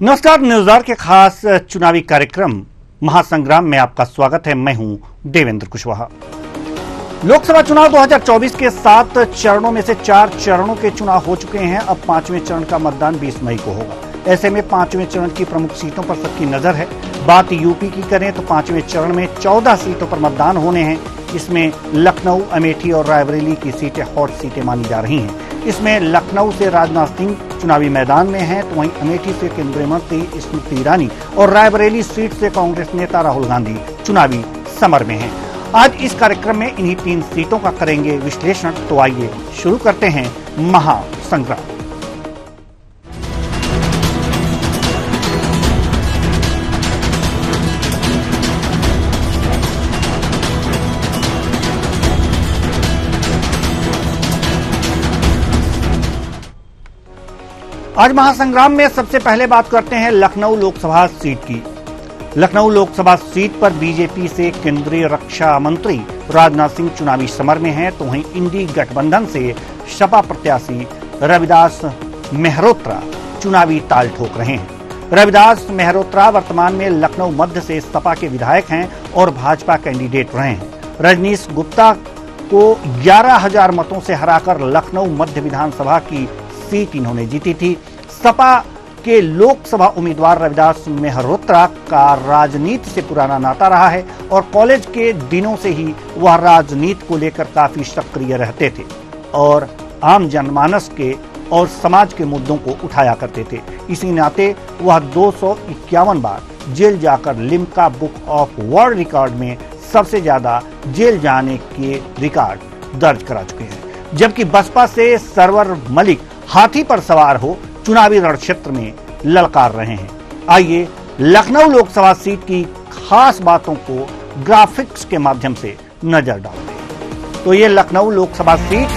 नमस्कार, न्यूज़आवर के खास चुनावी कार्यक्रम महासंग्राम में आपका स्वागत है। मैं हूं देवेंद्र कुशवाहा। लोकसभा चुनाव 2024 के 7 चरणों में से 4 चरणों के चुनाव हो चुके हैं। अब 5वें चरण का मतदान 20 मई को होगा। ऐसे में 5वें चरण की प्रमुख सीटों पर सबकी नजर है। बात यूपी की करें तो 5वें चरण में 14 सीटों पर मतदान होने हैं। इसमें लखनऊ, अमेठी और रायबरेली की सीटें हॉट सीटें मानी जा रही हैं। इसमें लखनऊ से राजनाथ सिंह चुनावी मैदान में हैं, तो वहीं अमेठी से केंद्रीय मंत्री स्मृति ईरानी और रायबरेली सीट से कांग्रेस नेता राहुल गांधी चुनावी समर में हैं। आज इस कार्यक्रम में इन्हीं 3 सीटों का करेंगे विश्लेषण। तो आइए शुरू करते हैं महासंग्राम। आज महासंग्राम में सबसे पहले बात करते हैं लखनऊ लोकसभा सीट की। लखनऊ लोकसभा सीट पर बीजेपी से केंद्रीय रक्षा मंत्री राजनाथ सिंह चुनावी समर में हैं, तो वहीं इंडी गठबंधन से सपा प्रत्याशी रविदास मेहरोत्रा चुनावी ताल ठोक रहे हैं। रविदास मेहरोत्रा वर्तमान में लखनऊ मध्य से सपा के विधायक हैं और भाजपा कैंडिडेट रहे हैं। रजनीश गुप्ता को 11,000 मतों से हराकर लखनऊ मध्य विधानसभा की सीट इन्होंने जीती थी। सपा के लोकसभा उम्मीदवार रविदास मेहरोत्रा का राजनीति से पुराना नाता रहा है और कॉलेज के दिनों से ही वह राजनीति को लेकर काफी सक्रिय रहते थे और आम जनमानस के और समाज के मुद्दों को उठाया करते थे। इसी नाते वह 251 बार जेल जाकर Limca book of world record में सबसे ज्यादा जेल जाने के रिकॉर्ड दर्ज करा चुके हैं। जबकि बसपा से सरवर मलिक हाथी पर सवार हो चुनावी रण क्षेत्र में ललकार रहे हैं। आइए लखनऊ लोकसभा सीट की खास बातों को ग्राफिक्स के माध्यम से नजर डालते हैं। तो ये लखनऊ लोकसभा सीट,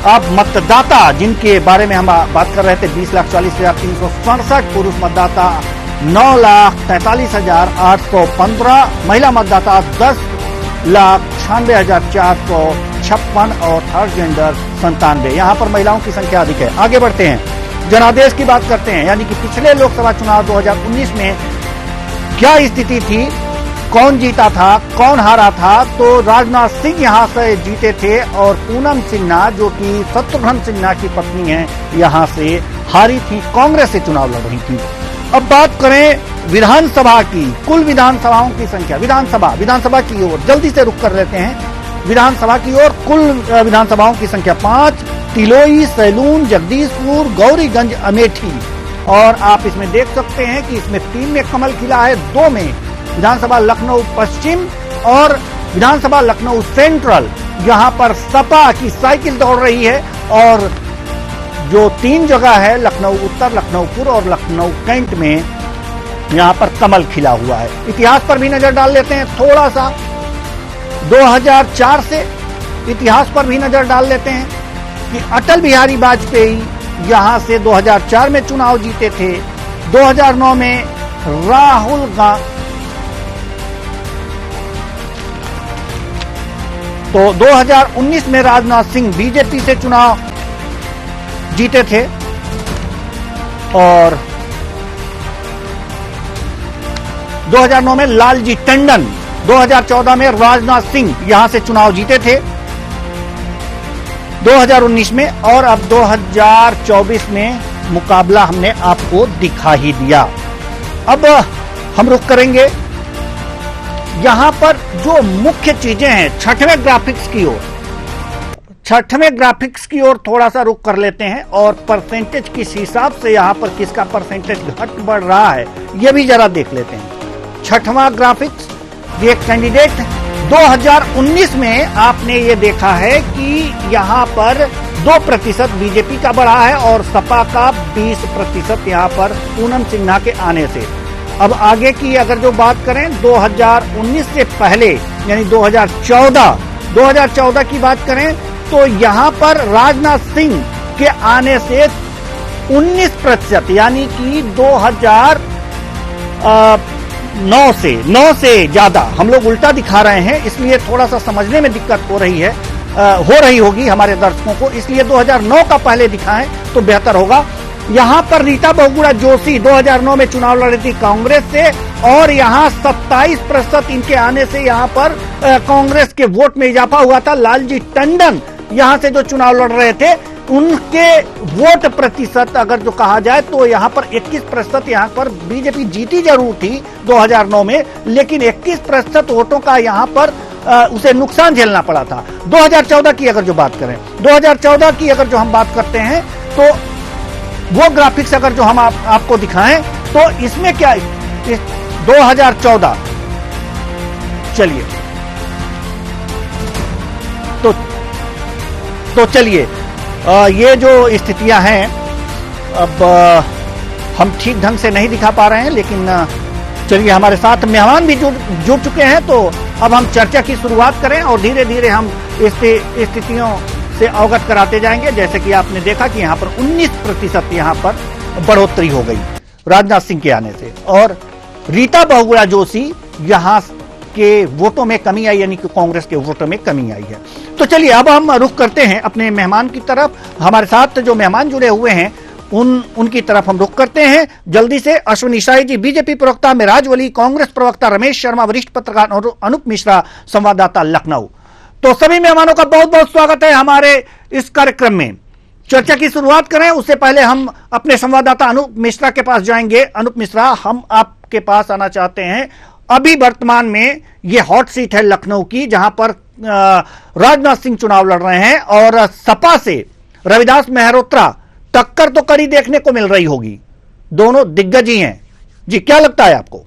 अब मतदाता जिनके बारे में हम बात कर रहे थे 20,40,367 पुरुष मतदाता, 9,43,815 महिला मतदाता, 10,96,456 और थर्ड जेंडर 97। यहाँ पर महिलाओं की संख्या अधिक है। आगे बढ़ते हैं, जनादेश की बात करते हैं, यानी कि पिछले लोकसभा चुनाव 2019 में क्या स्थिति थी, कौन जीता था, कौन हारा था। तो राजनाथ सिंह यहां से जीते थे और पूनम सिन्हा जो कि शत्रुघ्न सिन्हा की पत्नी है यहां से हारी थी, कांग्रेस से चुनाव लड़ रही थी। अब बात करें विधानसभा की, कुल विधानसभाओं की संख्या, विधानसभा की ओर जल्दी से रुक कर लेते हैं। विधानसभा की ओर कुल विधानसभाओं की संख्या 5, तिलोई, सैलून, जगदीशपुर, गौरीगंज, अमेठी। और आप इसमें देख सकते हैं कि इसमें 3 में कमल खिला है, 2 में विधानसभा लखनऊ पश्चिम और विधानसभा लखनऊ सेंट्रल। यहाँ पर सपा की साइकिल दौड़ रही है और जो 3 जगह है, लखनऊ उत्तर, लखनऊ पूर्व और लखनऊ कैंट में, यहाँ पर कमल खिला हुआ है। इतिहास पर भी नजर डाल लेते हैं थोड़ा सा। 2004 से इतिहास पर भी नजर डाल लेते हैं कि अटल बिहारी वाजपेयी यहां से 2004 में चुनाव जीते थे। 2009 में राहुल गांधी, तो 2019 में राजनाथ सिंह बीजेपी से चुनाव जीते थे और 2009 में लालजी टंडन, 2014 में राजनाथ सिंह यहां से चुनाव जीते थे 2019 में, और अब 2024 में मुकाबला हमने आपको दिखा ही दिया। अब हम रुख करेंगे यहां पर जो मुख्य चीजें हैं, छठवें ग्राफिक्स की ओर थोड़ा सा रुख कर लेते हैं और परसेंटेज किस हिसाब से यहां पर किसका परसेंटेज घट बढ़ रहा है यह भी जरा देख लेते हैं। छठवां ग्राफिक्स, ये कैंडिडेट 2019 में आपने ये देखा है कि यहां पर 2% बीजेपी का बढ़ा है और सपा का 20% यहां पर पूनम सिन्हा के आने से। अब आगे की अगर जो बात करें 2019 से पहले यानी 2014 की बात करें तो यहां पर राजनाथ सिंह के आने से 19% यानी कि 2009 से ज्यादा, हम लोग उल्टा दिखा रहे हैं इसलिए थोड़ा सा समझने में दिक्कत हो रही होगी हमारे दर्शकों को, इसलिए 2009 का पहले दिखाएं तो बेहतर होगा। यहां पर रीता बहुगुणा जोशी 2009 में चुनाव लड़ी थी कांग्रेस से, और यहां 27% इनके आने से यहां पर कांग्रेस के वोट में इजाफा हुआ था। लालजी टंडन यहां से जो चुनाव लड़ रहे थे, उनके वोट प्रतिशत अगर जो कहा जाए तो यहां पर 21% यहां पर बीजेपी जीती जरूर थी 2009 में, लेकिन 21% वोटों का यहां पर उसे नुकसान झेलना पड़ा था। 2014 की अगर जो बात करें, 2014 की अगर जो हम बात करते हैं, तो वो ग्राफिक्स अगर जो हम आपको दिखाएं तो इसमें क्या 2014, चलिए तो चलिए ये जो स्थितियां हैं, अब हम ठीक ढंग से नहीं दिखा पा रहे हैं, लेकिन चलिए हमारे साथ मेहमान भी जुड़ चुके हैं, तो अब हम चर्चा की शुरुआत करें और धीरे धीरे हम इस स्थितियों से अवगत कराते जाएंगे। जैसे कि आपने देखा कि यहाँ पर 19% यहाँ पर बढ़ोतरी हो गई राजनाथ सिंह के आने से, और रीता बहुगुणा जोशी यहाँ के वोटों में कमी आई, यानी कि कांग्रेस के वोटों में कमी आई है। तो चलिए अब हम रुख करते हैं अपने मेहमान की तरफ। हमारे साथ जो मेहमान जुड़े हुए हैं उनकी तरफ हम रुख करते हैं जल्दी से। अश्विनी शाही जी, बीजेपी प्रवक्ता मिराज वली, कांग्रेस प्रवक्ता रमेश शर्मा, वरिष्ठ पत्रकार अनूप मिश्रा, संवाददाता लखनऊ। तो सभी मेहमानों का बहुत बहुत स्वागत है हमारे इस कार्यक्रम में। चर्चा की शुरुआत करें उससे पहले हम अपने संवाददाता अनूप मिश्रा के पास जाएंगे। अनूप मिश्रा, हम आपके पास आना चाहते हैं। अभी वर्तमान में ये हॉट सीट है लखनऊ की, जहां पर राजनाथ सिंह चुनाव लड़ रहे हैं, और सपा से रविदास मेहरोत्रा, टक्कर तो कड़ी देखने को मिल रही होगी, दोनों दिग्गज ही हैं जी, क्या लगता है आपको?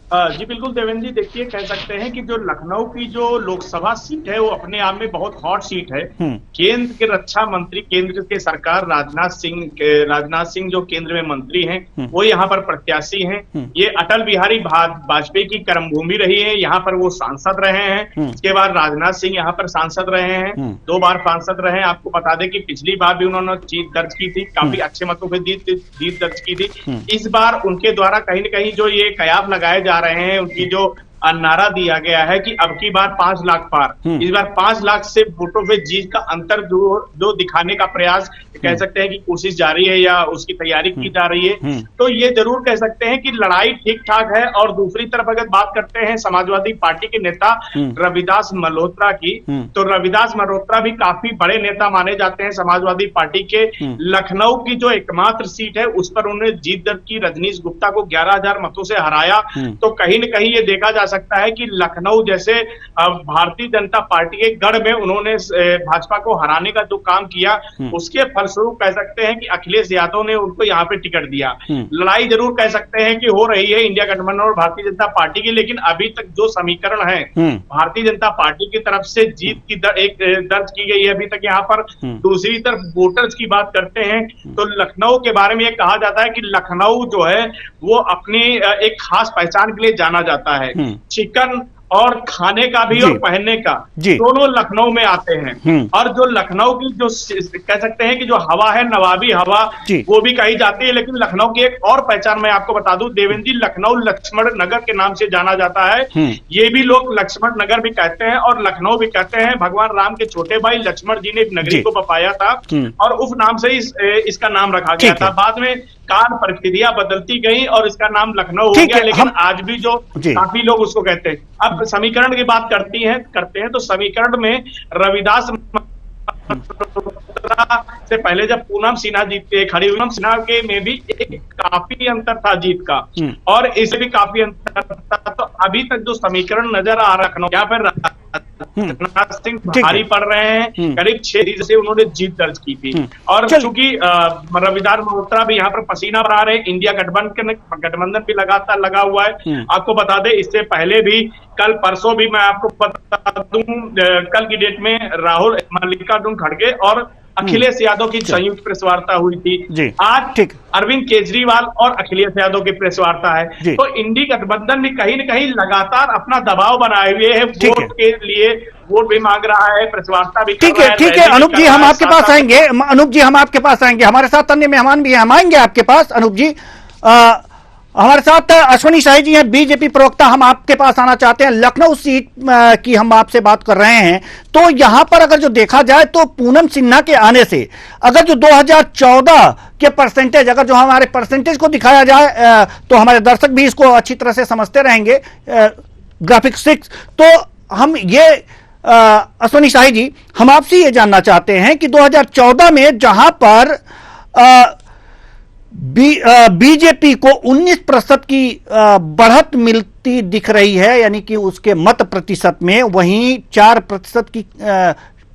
जी बिल्कुल देवेंद्र जी, देखिए कह सकते हैं कि जो लखनऊ की जो लोकसभा सीट है वो अपने आप में बहुत हॉट सीट है। केंद्र के रक्षा मंत्री, केंद्र के सरकार राजनाथ सिंह जो केंद्र में मंत्री हैं, वो यहाँ पर प्रत्याशी हैं। ये अटल बिहारी वाजपेयी की कर्मभूमि रही है, यहाँ पर वो सांसद रहे हैं। इसके बाद राजनाथ सिंह यहाँ पर सांसद रहे हैं, 2 बार सांसद रहे हैं। आपको बता दें कि पिछली बार भी उन्होंने जीत दर्ज की थी, काफी अच्छे मतों पर जीत दर्ज की थी। इस बार उनके द्वारा कहीं न कहीं जो ये कयास लगाए जा रहे हैं, उनकी जो नारा दिया गया है कि अब की बार 5 लाख पार, इस बार 5 लाख से वोटों पे जीत का अंतर जो दिखाने का प्रयास कह सकते हैं कि कोशिश जारी है या उसकी तैयारी की जा रही है। तो ये जरूर कह सकते हैं कि लड़ाई ठीक ठाक है। और दूसरी तरफ अगर बात करते हैं समाजवादी पार्टी के नेता रविदास मल्होत्रा की, तो रविदास मल्होत्रा भी काफी बड़े नेता माने जाते हैं समाजवादी पार्टी के। लखनऊ की जो एकमात्र सीट है उस पर उन्होंने जीत दर्ज की, रजनीश गुप्ता को 11,000 मतों से हराया। तो कहीं न कहीं ये देखा जा सकता है कि लखनऊ जैसे भारतीय जनता पार्टी के गढ़ में उन्होंने भाजपा को हराने का जो काम किया, उसके फलस्वरूप कह सकते हैं कि अखिलेश यादव ने उनको यहाँ पे टिकट दिया। लड़ाई जरूर कह सकते हैं कि हो रही है इंडिया गठबंधन और भारतीय जनता पार्टी की, लेकिन अभी तक जो समीकरण है भारतीय जनता पार्टी की तरफ से जीत की दर्ज की गई है अभी तक यहाँ पर। दूसरी तरफ वोटर्स की बात करते हैं तो लखनऊ के बारे में ये कहा जाता है कि लखनऊ जो है वो अपनी एक खास पहचान के लिए जाना जाता है। चिकन और खाने का भी और पहनने का दोनों लखनऊ में आते हैं। और जो लखनऊ की जो कह सकते हैं कि जो हवा है, नवाबी हवा, वो भी कही जाती है। लेकिन लखनऊ की एक और पहचान मैं आपको बता दूं देवेंद्र जी, लखनऊ लक्ष्मण नगर के नाम से जाना जाता है। ये भी लोग लक्ष्मण नगर भी कहते हैं और लखनऊ भी कहते हैं। भगवान राम के छोटे भाई लक्ष्मण जी ने एक नगरी को बपाया था और उस नाम से इसका नाम रखा गया था। बाद में काल परिस्थितियां बदलती गई और इसका नाम लखनऊ हो गया, लेकिन आज भी जो काफी लोग उसको कहते हैं। अब समीकरण की बात करते हैं तो समीकरण में रविदास से पहले जब पूनम सिन्हा जीतते खड़ी, पूनम सिन्हा के में भी एक काफी अंतर था जीत का, और इसे भी काफी अंतर था। तो अभी तक जो समीकरण नजर आ रहा है यहाँ पर राजनाथ सिंह भारी पड़ रहे हैं, करीब 6 से उन्होंने जीत दर्ज की थी। और चूंकि रविदास मल्होत्रा भी यहाँ पर पसीना बहा रहे हैं, इंडिया गठबंधन भी लगातार लगा हुआ है। आपको बता दें इससे पहले भी कल परसों भी मैं आपको बता दूं, कल की डेट में राहुल, मल्लिकार्जुन खड़गे और अखिलेश यादव की संयुक्त प्रेस वार्ता हुई थी। आज अरविंद केजरीवाल और अखिलेश यादव की प्रेस वार्ता है। तो इंडी गठबंधन भी कहीं न कहीं लगातार अपना दबाव बनाए हुए है, वोट के लिए वोट भी मांग रहा है, प्रेस वार्ता भी। ठीक है अनूप जी, हम आपके पास आएंगे। अनूप जी, हम आपके पास आएंगे, हमारे साथ अन्य मेहमान भी हैं, हम आएंगे आपके पास। अनूप जी, हमारे साथ अश्विनी शाही जी हैं, बीजेपी प्रवक्ता। हम आपके पास आना चाहते हैं। लखनऊ सीट की हम आपसे बात कर रहे हैं, तो यहां पर अगर जो देखा जाए तो पूनम सिन्हा के आने से अगर जो 2014 के परसेंटेज, अगर जो हमारे परसेंटेज को दिखाया जाए तो हमारे दर्शक भी इसको अच्छी तरह से समझते रहेंगे, ग्राफिक 6, तो हम ये अश्विनी शाही जी, हम आपसे ये जानना चाहते हैं कि 2014 में जहां पर बीजेपी को 19% की बढ़त मिलती दिख रही है, यानी कि उसके मत प्रतिशत में, वहीं 4% की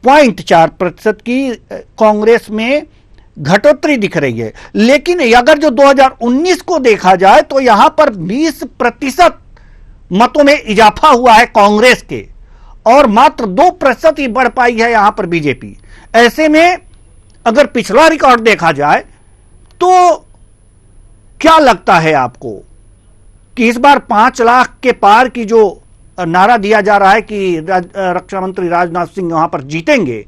0.4% की कांग्रेस में घटोतरी दिख रही है। लेकिन अगर जो 2019 को देखा जाए तो यहां पर 20% मतों में इजाफा हुआ है कांग्रेस के, और मात्र 2% ही बढ़ पाई है यहां पर बीजेपी। ऐसे में अगर पिछला रिकॉर्ड देखा जाए तो क्या लगता है आपको कि इस बार 5 लाख के पार की जो नारा दिया जा रहा है कि रक्षा मंत्री राजनाथ सिंह वहां पर जीतेंगे,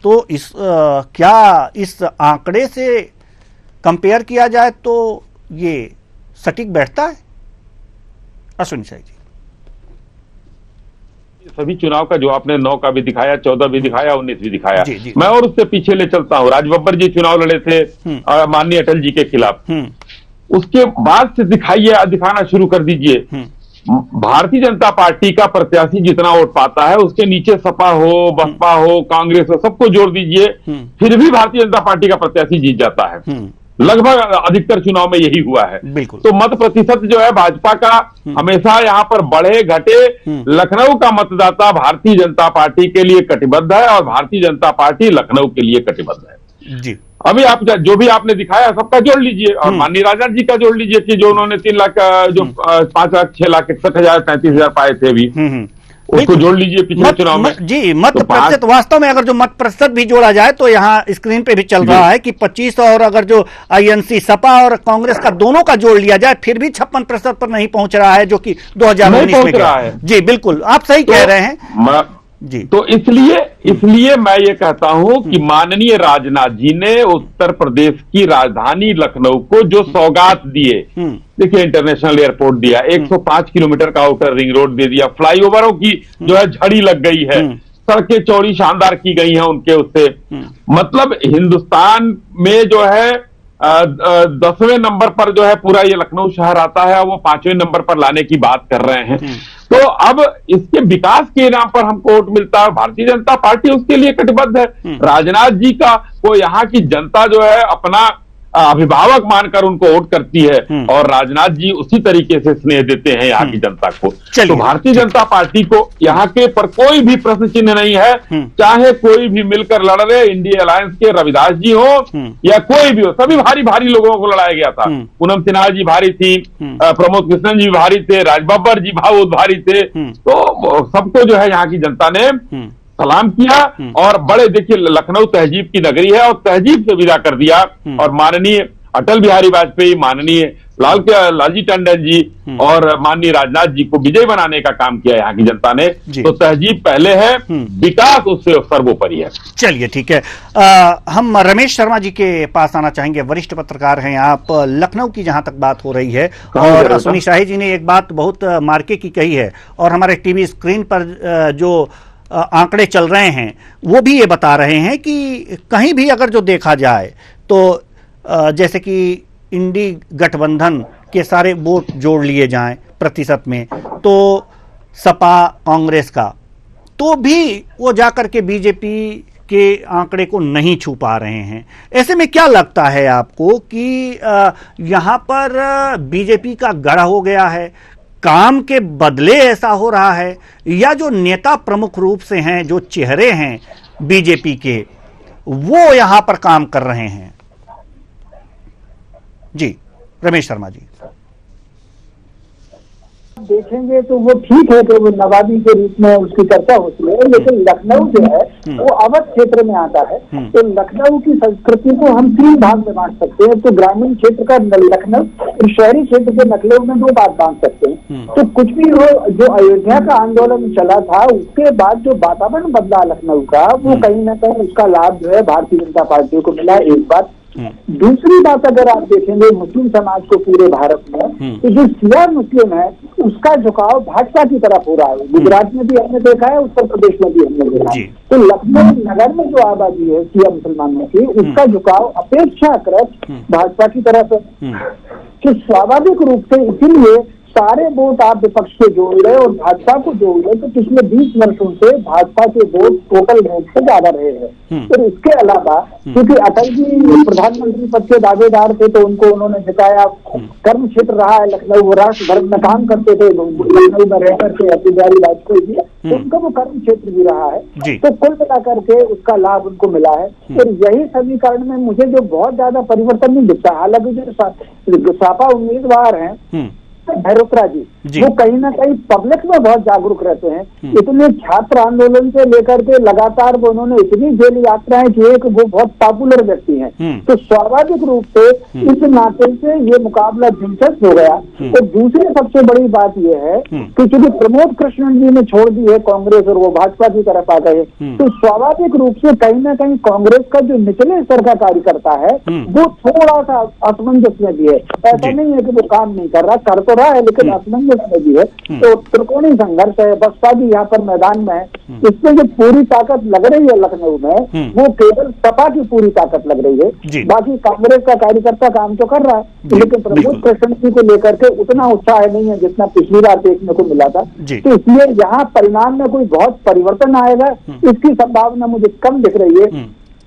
तो क्या इस आंकड़े से कंपेयर किया जाए तो ये सटीक बैठता है? अश्विनी शाही जी, सभी चुनाव का जो आपने 9 का भी दिखाया, 14 भी दिखाया, 19 भी दिखाया, जी। मैं और उससे पीछे ले चलता हूँ। राज बब्बर जी चुनाव लड़े थे माननीय अटल जी के खिलाफ, उसके बाद से दिखाना शुरू कर दीजिए। भारतीय जनता पार्टी का प्रत्याशी जितना वोट पाता है, उसके नीचे सपा हो, बसपा हो, कांग्रेस हो, सबको जोड़ दीजिए, फिर भी भारतीय जनता पार्टी का प्रत्याशी जीत जाता है। लगभग अधिकतर चुनाव में यही हुआ है। तो मत प्रतिशत जो है भाजपा का हमेशा यहाँ पर बढ़े घटे, लखनऊ का मतदाता भारतीय जनता पार्टी के लिए कटिबद्ध है और भारतीय जनता पार्टी लखनऊ के लिए कटिबद्ध है जी। अभी आप जो भी आपने दिखाया सबका जोड़ लीजिए, और माननीय राजनाथ जी का जोड़ लीजिए कि जो उन्होंने 3 लाख, जो 5 लाख, 6 लाख 61,000, 35,000 पाए थे अभी, उसको जोड़ लीजिए पिछले चुनाव में। जी, मत प्रतिशत वास्तव में अगर जो मत प्रतिशत भी जोड़ा जाए तो यहाँ स्क्रीन पे भी चल रहा है कि 25, और अगर जो आईएनसी, सपा और कांग्रेस का दोनों का जोड़ लिया जाए फिर भी 56% पर नहीं पहुंच रहा है, जो कि 2019 में गया है। जी बिल्कुल, आप सही कह रहे हैं जी। तो इसलिए मैं ये कहता हूं कि माननीय राजनाथ जी ने उत्तर प्रदेश की राजधानी लखनऊ को जो सौगात दिए, देखिए इंटरनेशनल एयरपोर्ट दिया, 105 किलोमीटर का आउटर रिंग रोड दे दिया, फ्लाईओवरों की जो है झड़ी लग गई है, सड़कें चौड़ी शानदार की गई हैं उनके उससे, मतलब हिंदुस्तान में जो है 10वें नंबर पर जो है पूरा ये लखनऊ शहर आता है, वो 5वें नंबर पर लाने की बात कर रहे हैं। तो अब इसके विकास के नाम पर हमको वोट मिलता है, भारतीय जनता पार्टी उसके लिए कटिबद्ध है। राजनाथ जी का को यहाँ की जनता जो है अपना अभिभावक मानकर उनको वोट करती है, और राजनाथ जी उसी तरीके से स्नेह देते हैं यहाँ की जनता को। तो भारतीय जनता पार्टी को यहाँ के पर कोई भी प्रश्न चिन्ह नहीं है, चाहे कोई भी मिलकर लड़ रहे, इंडिया अलायंस के रविदास जी हो या कोई भी हो, सभी भारी लोगों को लड़ाया गया था। पूनम सिन्हा जी भारी थी, प्रमोद कृष्णन जी भारी थे, राज बब्बर जी बहुत भारी थे, तो सबको जो है यहाँ की जनता ने सलाम किया, और बड़े, देखिए लखनऊ तहजीब की नगरी है और तहजीब से विदा कर दिया, और माननीय अटल बिहारी वाजपेयी, माननीय लालजी टंडन जी और माननीय राजनाथ जी को विजय बनाने का काम किया यहाँ की जनता ने। तो तहजीब पहले है, विकास उससे सर्वोपरि है। चलिए ठीक है, हम रमेश शर्मा जी के पास आना चाहेंगे, वरिष्ठ पत्रकार हैं आप। लखनऊ की जहां तक बात हो रही है, और अश्विनी शाही जी ने एक बात बहुत मार्के की कही है, और हमारे टीवी स्क्रीन पर जो आंकड़े चल रहे हैं वो भी ये बता रहे हैं कि कहीं भी अगर जो देखा जाए तो जैसे कि इंडी गठबंधन के सारे वोट जोड़ लिए जाएं प्रतिशत में, तो सपा कांग्रेस का, तो भी वो जाकर के बीजेपी के आंकड़े को नहीं छू पा रहे हैं। ऐसे में क्या लगता है आपको कि यहाँ पर बीजेपी का गढ़ हो गया है, काम के बदले ऐसा हो रहा है, या जो नेता प्रमुख रूप से हैं, जो चेहरे हैं बीजेपी के, वो यहां पर काम कर रहे हैं? जी रमेश शर्मा जी। देखेंगे तो वो ठीक है कि वो नवाबी के रूप में उसकी चर्चा होती है, लेकिन लखनऊ जो है वो अवध क्षेत्र में आता है। तो लखनऊ की संस्कृति को हम 3 भाग में बांट सकते हैं। तो ग्रामीण क्षेत्र का लखनऊ, शहरी क्षेत्र के लखनऊ में 2 बात बांट सकते हैं। तो कुछ भी हो, जो अयोध्या का आंदोलन चला था उसके बाद जो वातावरण बदला लखनऊ का, वो कहीं ना कहीं उसका लाभ जो है भारतीय जनता पार्टी को मिला, एक बात। दूसरी बात, अगर आप देखेंगे मुस्लिम समाज को पूरे भारत में, तो जो शिया मुस्लिम है उसका झुकाव भाजपा की तरफ हो रहा है। गुजरात में भी हमने देखा है, उत्तर प्रदेश में भी हमने देखा है। तो लखनऊ नगर में जो आबादी है शिया मुसलमानों की, उसका झुकाव अपेक्षाकृत भाजपा की तरफ है। तो स्वाभाविक रूप से इसीलिए सारे वोट आप विपक्ष के जोड़ रहे और भाजपा को जोड़ रहे, तो पिछले 20 वर्षों से भाजपा के वोट टोटल वोट से ज्यादा रहे हैं। और इसके अलावा क्योंकि अटल जी प्रधानमंत्री पद के दावेदार थे, तो उनको उन्होंने जिताया। कर्म क्षेत्र रहा है लखनऊ, वो राष्ट्र धर्म में काम करते थे लखनऊ में रहकर के अटल बिहारी वाजपेयी जी, तो उनका वो कर्म क्षेत्र भी रहा है। तो कुल मिला करके उसका लाभ उनको मिला है। और यही समीकरण में मुझे जो बहुत ज्यादा परिवर्तन नहीं दिखता, हालांकि जो सपा उम्मीदवार हैं भैरोत्रा जी, वो कहीं ना कहीं पब्लिक में बहुत जागरूक रहते हैं। इतने छात्र आंदोलन से लेकर के लगातार वो उन्होंने इतनी जेल यात्राएं की है कि वो बहुत पॉपुलर व्यक्ति हैं। तो स्वाभाविक रूप से इस नाते से ये मुकाबला दिलचस्प हो गया। और दूसरी सबसे बड़ी बात यह है कि चूंकि प्रमोद कृष्णन जी ने छोड़ दी है कांग्रेस और वो भाजपा की तरफ आ गए, तो स्वाभाविक रूप से कहीं ना कहीं कांग्रेस का जो निचले स्तर का कार्यकर्ता है वो थोड़ा सा असमंजस में भी है। ऐसा नहीं है कि वो काम नहीं कर रहा, कर तो रहा है, लेकिन असमंजस में भी है। तो त्रिकोणीय संघर्ष है, बसपा भी यहाँ पर मैदान में है। इसमें जो पूरी ताकत लग रही है लखनऊ में, वो केवल सपा की पूरी ताकत लग रही है। बाकी कांग्रेस का कार्यकर्ता काम तो कर रहा है, लेकिन प्रमोद कृष्ण जी को लेकर के उतना उत्साह नहीं है जितना पिछली बार देखने को मिला था। तो इसलिए यहाँ परिणाम में कोई बहुत परिवर्तन आएगा इसकी संभावना मुझे कम दिख रही है।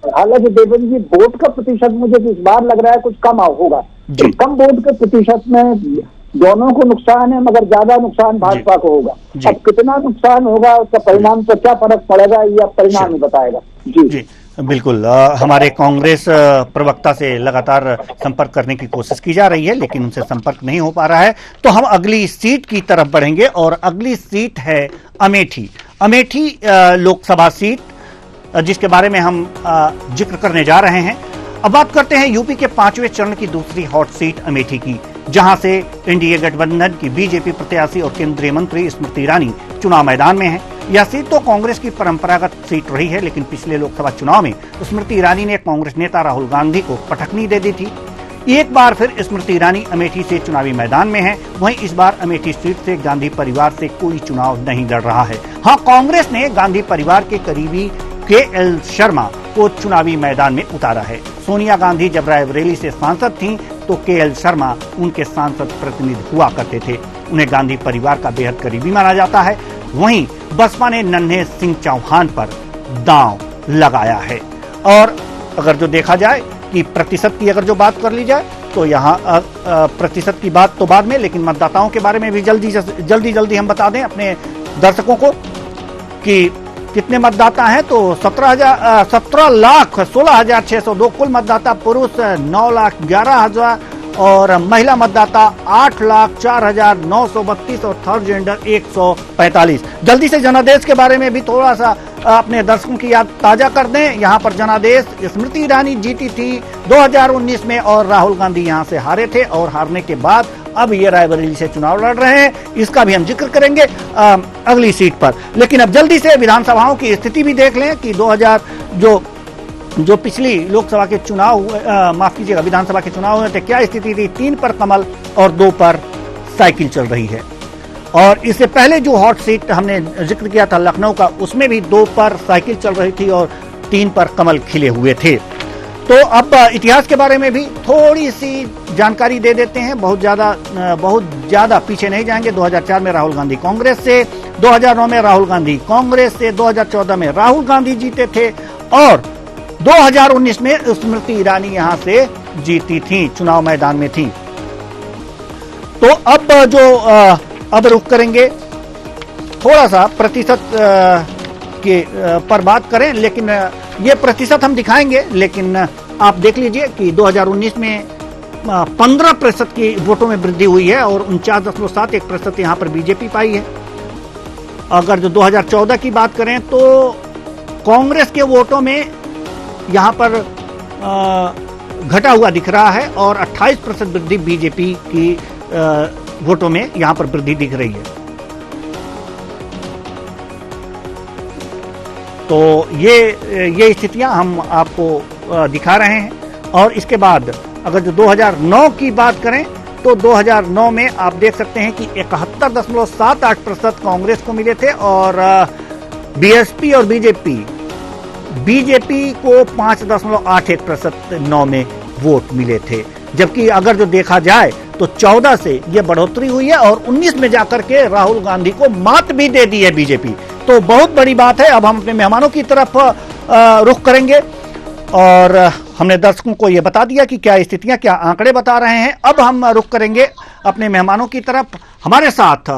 हालांकि देवेंद्र जी वोट का प्रतिशत मुझे इस बार लग रहा है कुछ कम होगा। तो कम वोट के प्रतिशत में दोनों को नुकसान है, मगर ज्यादा नुकसान भाजपा को होगा। अब कितना नुकसान होगा उसका परिणाम तो क्या फर्क पड़ेगा ये परिणाम ही बताएगा। जी बिल्कुल। हमारे कांग्रेस प्रवक्ता से लगातार संपर्क करने की कोशिश की जा रही है, लेकिन उनसे संपर्क नहीं हो पा रहा है। तो हम अगली सीट की तरफ बढ़ेंगे और अगली सीट है अमेठी। अमेठी लोकसभा सीट, जिसके बारे में हम जिक्र करने जा रहे हैं। अब बात करते हैं यूपी के 5वें चरण की दूसरी हॉट सीट अमेठी की, जहां से एनडीए गठबंधन की बीजेपी प्रत्याशी और केंद्रीय मंत्री स्मृति ईरानी चुनाव मैदान में है। यह सीट तो कांग्रेस की परंपरागत सीट रही है, लेकिन पिछले लोकसभा चुनाव में स्मृति ईरानी ने कांग्रेस नेता राहुल गांधी को पटकनी दे दी थी। एक बार फिर स्मृति ईरानी अमेठी से चुनावी मैदान में है। वहीं इस बार अमेठी सीट से गांधी परिवार से कोई चुनाव नहीं लड़ रहा है। हाँ, कांग्रेस ने गांधी परिवार के करीबी KL शर्मा को चुनावी मैदान में उतारा है। सोनिया गांधी जब रायबरेली से सांसद थीं, तो KL शर्मा उनके सांसद प्रतिनिधि हुआ करते थे। उन्हें गांधी परिवार का बेहद करीबी माना जाता है। वहीं बसपा ने नन्हे सिंह चौहान पर दांव लगाया है। और अगर जो देखा जाए कि प्रतिशत की अगर जो बात कर ली जाए, तो यहाँ प्रतिशत की बात तो बाद में, लेकिन मतदाताओं के बारे में भी जल्दी हम बता दें अपने दर्शकों को कि कितने मतदाता हैं। तो 17,16,602 कुल मतदाता पुरुष, 9,11,000 और महिला मतदाता 8,04,932 और थर्ड जेंडर 145। जल्दी से जनादेश के बारे में भी थोड़ा सा अपने दर्शकों की याद ताजा कर दें। यहाँ पर जनादेश स्मृति ईरानी जीती थी 2019 में और राहुल गांधी यहाँ से हारे थे, और हारने के बाद अब ये रायबरेली से चुनाव लड़ रहे हैं। इसका भी हम जिक्र करेंगे अगली सीट पर। लेकिन अब जल्दी से विधानसभाओं की स्थिति भी देख लें कि 2000 जो पिछली लोकसभा के चुनाव, माफ कीजिएगा, विधानसभा के चुनाव हुए थे, क्या स्थिति थी। 3 पर कमल और 2 पर साइकिल चल रही है। और इससे पहले जो हॉट सीट हमने जिक्र किया था लखनऊ का, उसमें भी 2 पर साइकिल चल रही थी और 3 पर कमल खिले हुए थे। तो अब इतिहास के बारे में भी थोड़ी सी जानकारी दे देते हैं। बहुत ज्यादा पीछे नहीं जाएंगे। 2004 में राहुल गांधी कांग्रेस से, 2009 में राहुल गांधी कांग्रेस से, 2014 में राहुल गांधी जीते थे और 2019 में स्मृति ईरानी यहां से जीती थी, चुनाव मैदान में थी। तो अब रुक करेंगे, थोड़ा सा प्रतिशत के पर बात करें, लेकिन ये प्रतिशत हम दिखाएंगे। लेकिन आप देख लीजिए कि 2019 में 15% की वोटों में वृद्धि हुई है और 49.71% यहाँ पर बीजेपी पाई है। अगर जो 2014 की बात करें तो कांग्रेस के वोटों में यहाँ पर घटा हुआ दिख रहा है और 28% वृद्धि बीजेपी की वोटों में यहाँ पर वृद्धि दिख रही है। तो ये स्थितियां हम आपको दिखा रहे हैं। और इसके बाद अगर जो 2009 की बात करें तो 2009 में आप देख सकते हैं कि 71.78% कांग्रेस को मिले थे और बीएसपी और बीजेपी को 5.81% 9 में वोट मिले थे। जबकि अगर जो देखा जाए तो 14 से यह बढ़ोतरी हुई है और 19 में जाकर के राहुल गांधी को मात भी दे दी है बीजेपी। तो बहुत बड़ी बात है। अब हम अपने मेहमानों की तरफ रुख करेंगे और हमने दर्शकों को यह बता दिया कि क्या स्थितियां, क्या आंकड़े बता रहे हैं। अब हम रुख करेंगे अपने मेहमानों की तरफ। हमारे साथ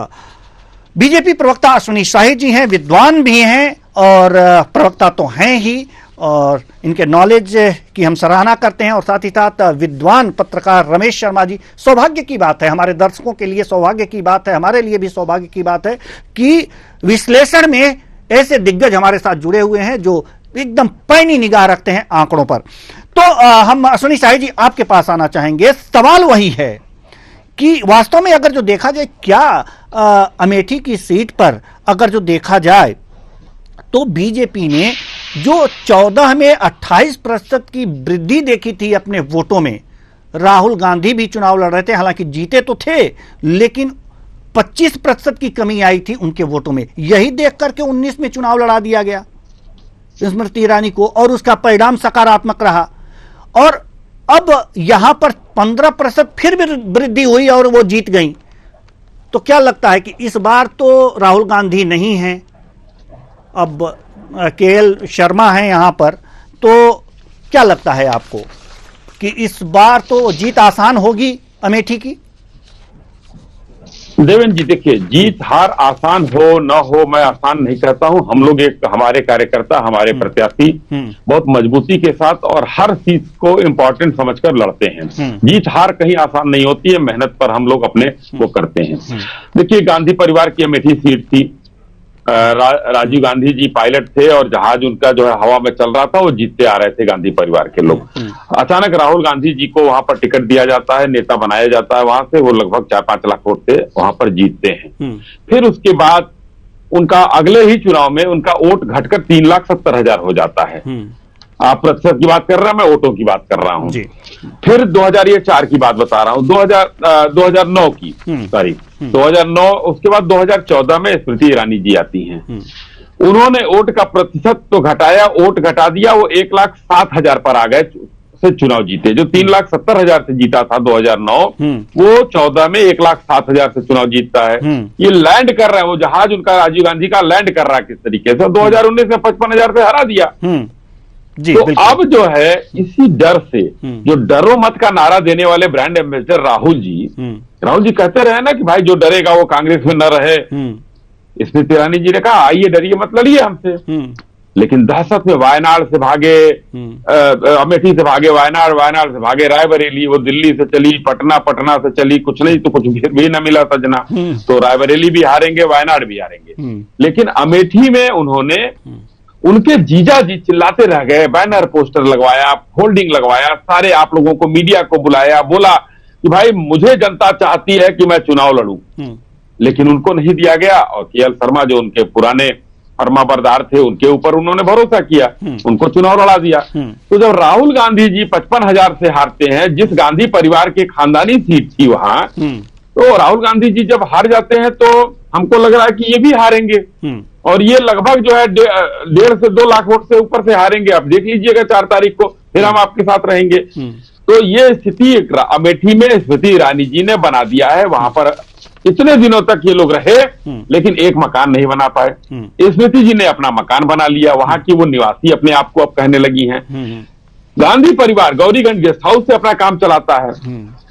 बीजेपी प्रवक्ता अश्विनी शाही जी हैं, विद्वान भी हैं और प्रवक्ता तो हैं ही और इनके नॉलेज की हम सराहना करते हैं। और साथ ही साथ विद्वान पत्रकार रमेश शर्मा जी। सौभाग्य की बात है, हमारे दर्शकों के लिए सौभाग्य की बात है, हमारे लिए भी सौभाग्य की बात है कि विश्लेषण में ऐसे दिग्गज हमारे साथ जुड़े हुए हैं जो एकदम पैनी निगाह रखते हैं आंकड़ों पर। तो हम अश्विनी शाही जी आपके पास आना चाहेंगे। सवाल वही है कि वास्तव में अगर जो देखा जाए, क्या अमेठी की सीट पर अगर जो देखा जाए तो बीजेपी ने जो 14 में 28% की वृद्धि देखी थी अपने वोटों में, राहुल गांधी भी चुनाव लड़ रहे थे, हालांकि जीते तो थे लेकिन 25% की कमी आई थी उनके वोटों में। यही देख करके 19 में चुनाव लड़ा दिया गया स्मृति ईरानी को और उसका परिणाम सकारात्मक रहा। और अब यहां पर 15% फिर भी वृद्धि हुई और वो जीत गई। तो क्या लगता है कि इस बार तो राहुल गांधी नहीं है, अब केएल शर्मा है यहां पर, तो क्या लगता है आपको कि इस बार तो जीत आसान होगी अमेठी की? देवेंद्र जी देखिए, जीत हार आसान हो न हो मैं आसान नहीं कहता हूं। हम लोग हमारे कार्यकर्ता, हमारे प्रत्याशी बहुत मजबूती के साथ और हर चीज को इम्पोर्टेंट समझकर लड़ते हैं। जीत हार कहीं आसान नहीं होती है, मेहनत पर हम लोग अपने वो करते हैं। देखिए, गांधी परिवार की अमेठी सीट थी, राजीव गांधी जी पायलट थे और जहाज उनका जो है हवा में चल रहा था, वो जीतते आ रहे थे गांधी परिवार के लोग। अचानक राहुल गांधी जी को वहां पर टिकट दिया जाता है, नेता बनाया जाता है, वहां से वो लगभग 4-5 लाख वोट से वहां पर जीतते हैं। फिर उसके बाद उनका अगले ही चुनाव में उनका वोट घटकर 3,70,000 हो जाता है। आप प्रतिशत की बात कर रहे हैं, मैं वोटों की बात कर रहा हूं। फिर 2004 की बात बता रहा हूं, 2009 की सॉरी 2009। उसके बाद 2014 में स्मृति ईरानी जी आती हैं। उन्होंने वोट का प्रतिशत तो घटाया, वोट घटा दिया, वो 1,07,000 पर आ गए से चुनाव जीते। जो 3,70,000 से जीता था 2009, वो 14 में 1,07,000 से चुनाव जीतता है। ये लैंड कर रहा है, वो जहाज उनका राजीव गांधी का लैंड कर रहा है किस तरीके से। 2019 में 55,000 से हरा दिया। तो अब जो है इसी डर से, जो डरो मत का नारा देने वाले ब्रांड एम्बेसडर राहुल जी कहते रहे ना कि भाई जो डरेगा वो कांग्रेस में न रहे। स्मृति ईरानी जी ने कहा आइए डरिए मत लड़िए हमसे। लेकिन दहशत में वायनाड से भागे, अमेठी से भागे वायनाड, वायनाड से भागे रायबरेली, वो दिल्ली से चली पटना, पटना से चली, कुछ नहीं तो कुछ भी न मिला सजना। तो रायबरेली भी हारेंगे, वायनाड भी हारेंगे। लेकिन अमेठी में उन्होंने उनके जीजा जी चिल्लाते रह गए, बैनर पोस्टर लगवाया, होल्डिंग लगवाया, सारे आप लोगों को मीडिया को बुलाया, बोला कि भाई मुझे जनता चाहती है कि मैं चुनाव लड़ूं। लेकिन उनको नहीं दिया गया और केएल शर्मा जो उनके पुराने फर्माबरदार थे उनके ऊपर उन्होंने भरोसा किया, उनको चुनाव लड़ा दिया। तो जब राहुल गांधी जी 55,000 से हारते हैं, जिस गांधी परिवार की खानदानी सीट थी वहां, तो राहुल गांधी जी जब हार जाते हैं तो हमको लग रहा है कि ये भी हारेंगे और ये लगभग जो है 1.5 से 2 लाख वोट से ऊपर से हारेंगे। आप देख लीजिएगा 4 तारीख को, फिर हम आपके साथ रहेंगे। तो ये स्थिति अमेठी में स्मृति ईरानी जी ने बना दिया है। वहां पर इतने दिनों तक ये लोग रहे लेकिन एक मकान नहीं बना पाए। स्मृति जी ने अपना मकान बना लिया, वहां की वो निवासी अपने आप को अब कहने लगी हैं। गांधी परिवार गौरीगंज गेस्ट हाउस से अपना काम चलाता है।